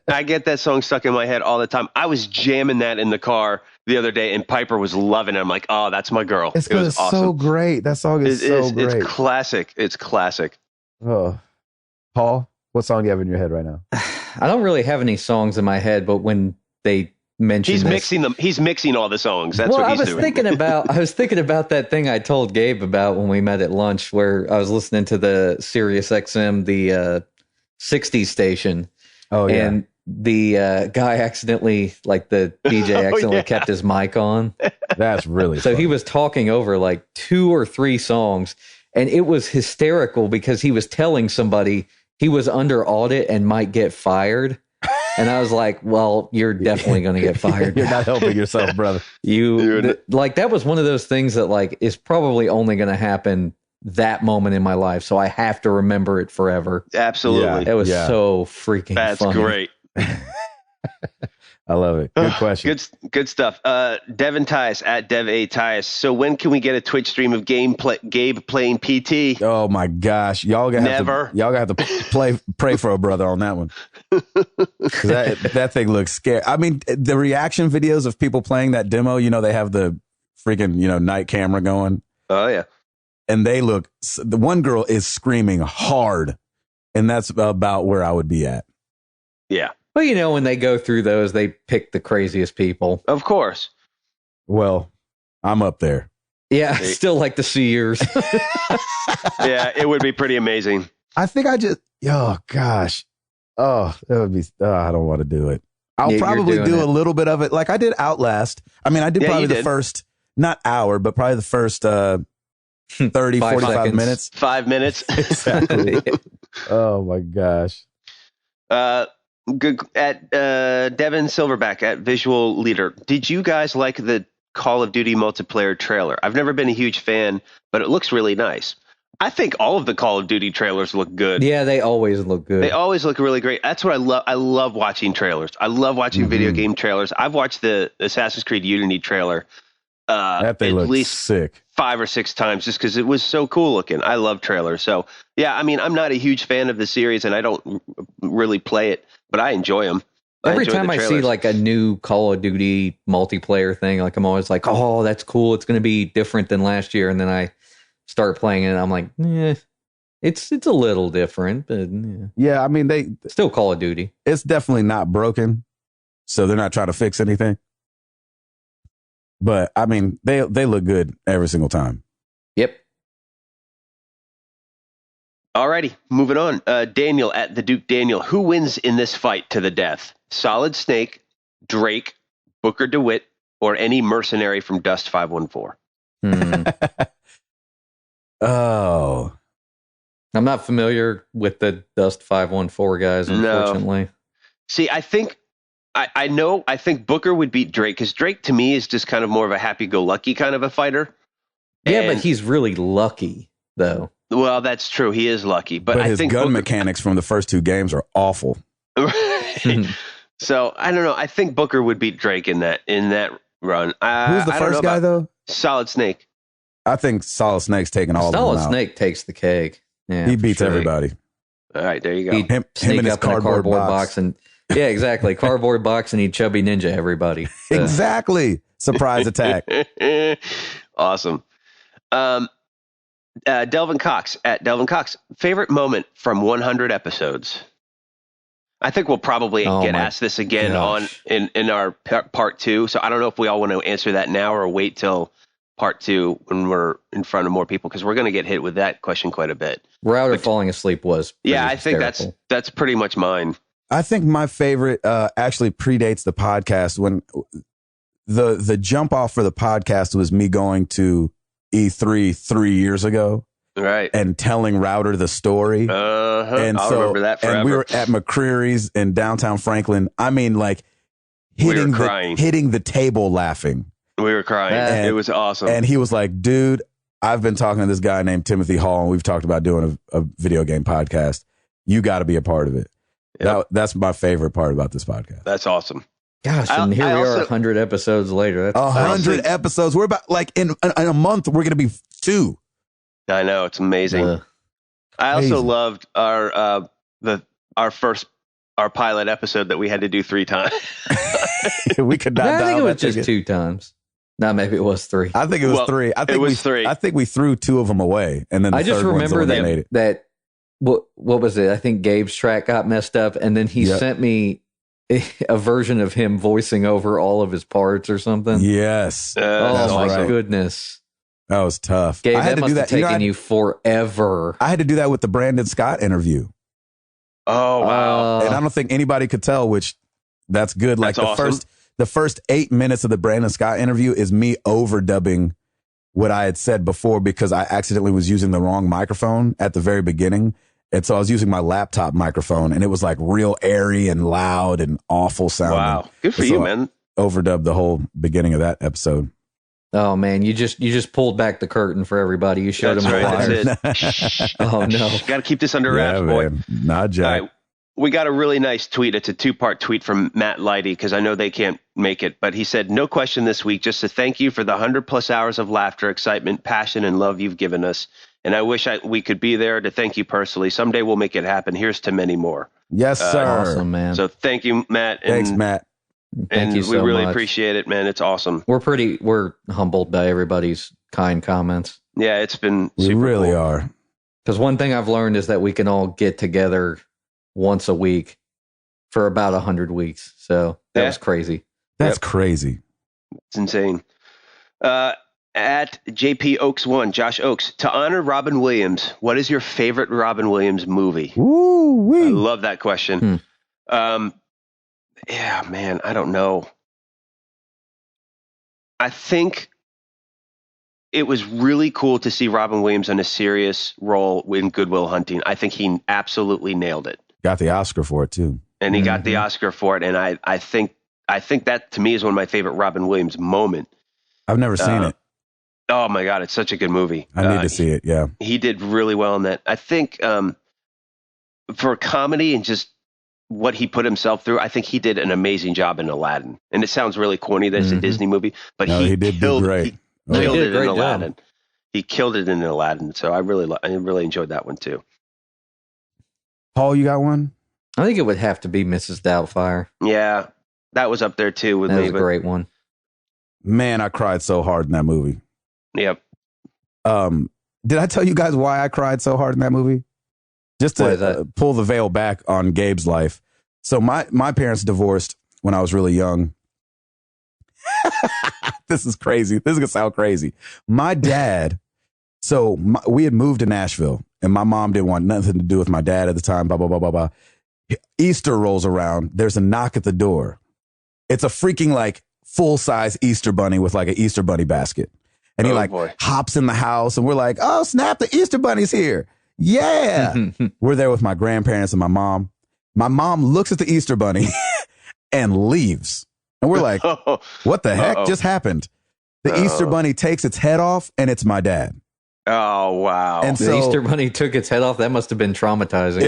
I get that song stuck in my head all the time. I was jamming that in the car the other day, and Piper was loving it. I'm like, oh, that's my girl.
It's
It was awesome.
so great. That song is so great.
It's classic. It's classic.
Oh. Paul, what song do you have in your head right now?
I don't really have any songs in my head, but when they mention
He's
this,
mixing them. He's mixing all the songs. That's what he's doing.
I was thinking about that thing I told Gabe about when we met at lunch, where I was listening to the Sirius XM, the 60s station.
Oh, yeah.
And the guy accidentally, like the DJ accidentally kept his mic on.
That's really
So
funny.
he was talking over like 2 or 3 songs, and it was hysterical because he was telling somebody he was under audit and might get fired. And I was like, well, you're definitely going to get fired.
You're not helping yourself, brother.
Like, that was one of those things that like is probably only going to happen that moment in my life, so I have to remember it forever.
Absolutely.
It was so freaking
That's
funny.
great.
I love it. Good question.
Good stuff. Devin Tyus at Dev A Tyus. So when can we get a Twitch stream of Gabe playing PT?
Oh my gosh, y'all gonna have to pray for a brother on that one. that thing looks scary. I mean, the reaction videos of people playing that demo, they have the freaking night camera going.
Oh yeah,
and they look. The one girl is screaming hard, and that's about where I would be at.
Yeah.
Well, when they go through those, they pick the craziest people.
Of course.
Well, I'm up there.
Yeah, I still like to see yours.
Yeah, it would be pretty amazing.
I think oh gosh. Oh, that would be, I don't want to do it. I'll probably do a little bit of it. Like I did Outlast. I mean, I did probably the first, not hour, but probably the first 30, 45 minutes.
5 minutes.
Exactly. Oh my gosh.
Good at Devin Silverback at Visual Leader. Did you guys like the Call of Duty multiplayer trailer? I've never been a huge fan, but it looks really nice. I think all of the Call of Duty trailers look good.
Yeah, they always look good.
They always look really great. That's what I love. I love watching trailers. I love watching video game trailers. I've watched the Assassin's Creed Unity trailer
that thing
at least
sick
5 or 6 times just because it was so cool looking. I love trailers. So, yeah, I mean, I'm not a huge fan of the series, and I don't really play it, but I enjoy them.
Every time I see like a new Call of Duty multiplayer thing, like I'm always like, oh, that's cool. It's going to be different than last year. And then I start playing it and I'm like, it's a little different, but
yeah, I mean, they
still Call of Duty.
It's definitely not broken, so they're not trying to fix anything. But I mean, they look good every single time.
Yep.
Alrighty, moving on. Daniel at the Duke Daniel. Who wins in this fight to the death? Solid Snake, Drake, Booker DeWitt, or any mercenary from Dust 514?
Oh.
I'm not familiar with the Dust 514 guys, unfortunately.
No. See, I think Booker would beat Drake, because Drake to me is just kind of more of a happy-go-lucky kind of a fighter.
Yeah, but he's really lucky, though.
Well, that's true. He is lucky. But I
his
think
gun mechanics from the first 2 games are awful.
So, I don't know. I think Booker would beat Drake in that run.
Who's the first guy, though?
Solid Snake.
I think Solid Snake's taking all of them out.
Solid Snake takes the cake. Yeah,
he beats everybody.
All right, there you go.
He'd him and his cardboard box. And yeah, exactly. Cardboard box, and he'd chubby ninja everybody.
Exactly. Surprise attack.
Awesome. Delvin Cox at Delvin Cox. Favorite moment from 100 episodes? I think we'll probably get asked this again in our part 2. So I don't know if we all want to answer that now or wait till part 2 when we're in front of more people, because we're going to get hit with that question quite a bit.
Router falling asleep was
I think that's pretty much mine.
I think my favorite actually predates the podcast. When the jump off for the podcast was me going to E3 3 years ago.
Right.
And telling Router the story.
And I'll remember that forever.
And we were at McCreary's in downtown Franklin. I mean, like hitting the table laughing.
We were crying. It was awesome.
And he was like, dude, I've been talking to this guy named Timothy Hall, and we've talked about doing a video game podcast. You got to be a part of it. Yep. That's my favorite part about this podcast.
That's awesome.
Gosh, and here we are 100 episodes later. That's
100 episodes. We're about, like, in a month, we're going to be 2.
I know, it's amazing. I also loved our pilot episode that we had to do 3 times.
We could not.
I think it was just 2 times. No, maybe it was 3.
I think it was 3. I think
it was 3.
I think we threw 2 of them away, and then I just remember
that. What was it? I think Gabe's track got messed up, and then he sent me a version of him voicing over all of his parts or something.
Yes.
Oh my goodness.
That was tough.
Gabe, that must have taken you forever.
I had to do that with the Brandon Scott interview.
Oh, wow.
And I don't think anybody could tell, which that's good. Like the first 8 minutes of the Brandon Scott interview is me overdubbing what I had said before, because I accidentally was using the wrong microphone at the very beginning. And so I was using my laptop microphone, and it was like real airy and loud and awful sounding.
Wow. Good for you, man.
Overdubbed the whole beginning of that episode.
Oh man, you just pulled back the curtain for everybody. You showed them the wire.
That's it.
Oh no,
Got to keep this under wraps, boy.
Man. Not Jack.
All right. We got a really nice tweet. It's a 2-part tweet from Matt Lighty because I know they can't make it. But he said, no question this week, just to thank you for the 100+ hours of laughter, excitement, passion, and love you've given us. And I wish we could be there to thank you personally. Someday we'll make it happen. Here's to many more.
Yes, sir.
Awesome, man.
So thank you, Matt.
Thanks, Matt.
Thank you so much.
We really appreciate it, man. It's awesome.
We're humbled by everybody's kind comments.
Yeah, it's been
We
super
really
cool.
are.
Because one thing I've learned is that we can all get together once a week for about 100 weeks. So that was crazy.
That's crazy.
It's insane. At JP Oaks 1, Josh Oaks, to honor Robin Williams, what is your favorite Robin Williams movie?
Woo-wee.
I love that question. Yeah, man, I don't know. I think it was really cool to see Robin Williams in a serious role in Good Will Hunting. I think he absolutely nailed it.
Got the Oscar for it, too.
And he got the Oscar for it. And I think that to me is one of my favorite Robin Williams moment.
I've never seen it.
Oh my God, it's such a good movie.
I need to see it. Yeah.
He did really well in that. I think for comedy and just what he put himself through, I think he did an amazing job in Aladdin. And it sounds really corny that it's a Disney movie, but
he did do great.
He killed it in
job.
Aladdin. He killed it in Aladdin. So I really enjoyed that one too.
Paul, you got one?
I think it would have to be Mrs. Doubtfire.
Yeah, that was up there too with
That
me.
was a great one.
Man, I cried so hard in that movie.
Yep.
Did I tell you guys why I cried so hard in that movie? Just to pull the veil back on Gabe's life. So my parents divorced when I was really young. This is crazy. This is going to sound crazy. My dad, we had moved to Nashville and my mom didn't want nothing to do with my dad at the time, blah, blah, blah, blah, blah. Easter rolls around. There's a knock at the door. It's a freaking like full-size Easter bunny with like an Easter bunny basket. And he hops in the house and we're like, oh, snap, the Easter bunny's here. Yeah. We're there with my grandparents and my mom. My mom looks at the Easter bunny and leaves. And we're like, what the heck just happened? The Easter bunny takes its head off and it's my dad.
Oh, wow.
And the Easter bunny took its head off. That must have been traumatizing.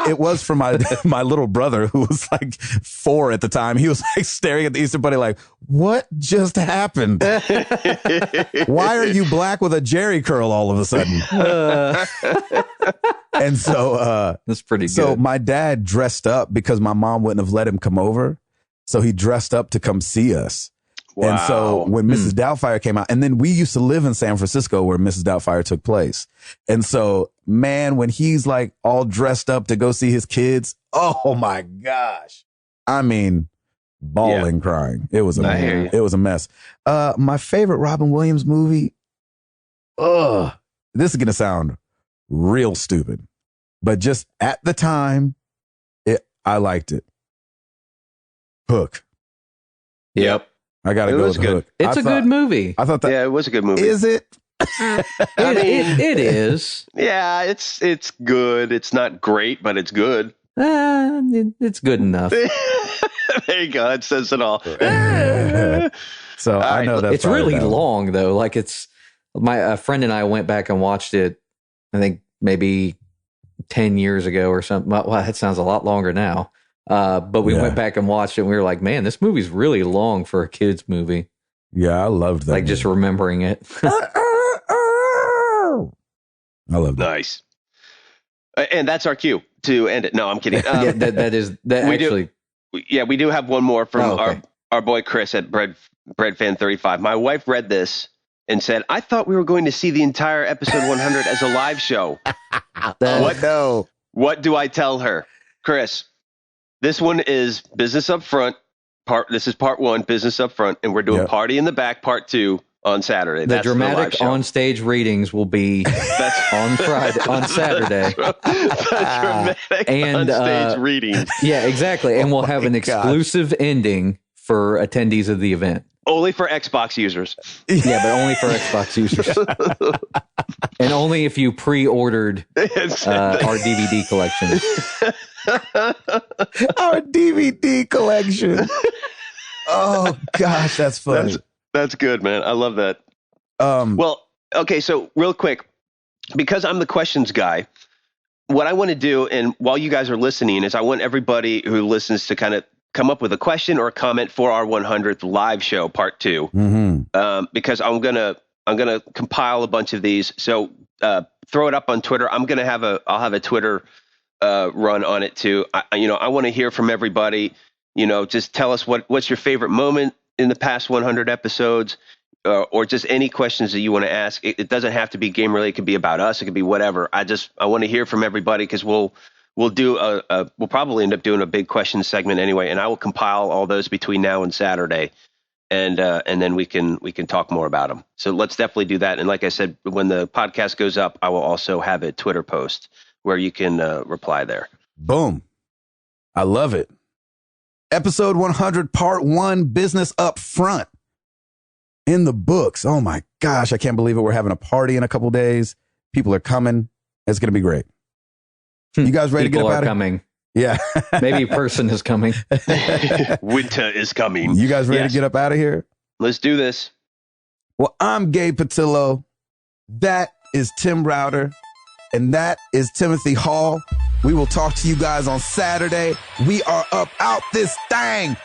It was for my little brother who was like 4 at the time. He was like staring at the Easter bunny like, what just happened? Why are you black with a Jerry curl all of a sudden? And so
that's pretty good.
So my dad dressed up because my mom wouldn't have let him come over. So he dressed up to come see us. Wow. And so when Mrs. Doubtfire came out, and then we used to live in San Francisco where Mrs. Doubtfire took place. And so, man, when he's like all dressed up to go see his kids, oh my gosh. I mean, bawling, crying. It was a mess. My favorite Robin Williams movie. This is going to sound real stupid, but just at the time, I liked it. Hook.
Yep.
I gotta go with Hook.
It's a good movie.
I thought that.
Yeah, it was a good movie.
Is it?
It is.
Yeah, it's good. It's not great, but it's good.
It's good enough.
There you go. That says it all.
So I know that's
it's really long though. Like my friend and I went back and watched it. I think maybe 10 years ago or something. Well, that sounds a lot longer now. But we went back and watched it and we were like, man, this movie's really long for a kid's movie.
Yeah, I loved that.
Like just remembering it.
I loved it.
Nice. And that's our cue to end it. No, I'm kidding.
Yeah, that is actually.
We do have one more from our boy Chris at Breadfan35. My wife read this and said, I thought we were going to see the entire episode 100 as a live show. What do I tell her? Chris, this one is business up front. This is part 1, business up front, and we're doing party in the back, part 2 on Saturday.
The dramatic on-stage readings will be on Saturday.
The dramatic on-stage readings.
Yeah, exactly. And we'll have an exclusive ending for attendees of the event.
Only for Xbox users.
Yeah, but only for Xbox users. And only if you pre-ordered our DVD collection.
Our DVD collection. Oh, gosh, that's funny.
That's good, man. I love that. Well, okay, so real quick, because I'm the questions guy, what I want to do, and while you guys are listening, is I want everybody who listens to kind of come up with a question or a comment for our 100th live show, part 2, because I'm gonna compile a bunch of these. So throw it up on Twitter. I'll have a Twitter run on it too. I want to hear from everybody. Just tell us what's your favorite moment in the past 100 episodes. Or just any questions that you want to ask. It doesn't have to be game related. It could be about us. It could be whatever. I want to hear from everybody, because we'll probably end up doing a big question segment anyway, and I will compile all those between now and Saturday, and then we can talk more about them. So let's definitely do that. And like I said, when the podcast goes up, I will also have a Twitter post where you can reply there.
Boom. I love it. Episode 100, part 1, business up front. In the books. Oh my gosh, I can't believe it. We're having a party in a couple days. People are coming. It's going to be great. You guys ready to get up out of here? People are coming. Yeah.
Maybe a person is coming.
Winter is coming.
You guys ready to get up out of here?
Let's do this.
Well, I'm Gabe Patillo. That is Tim Router. And that is Timothy Hall. We will talk to you guys on Saturday. We are up out this thing.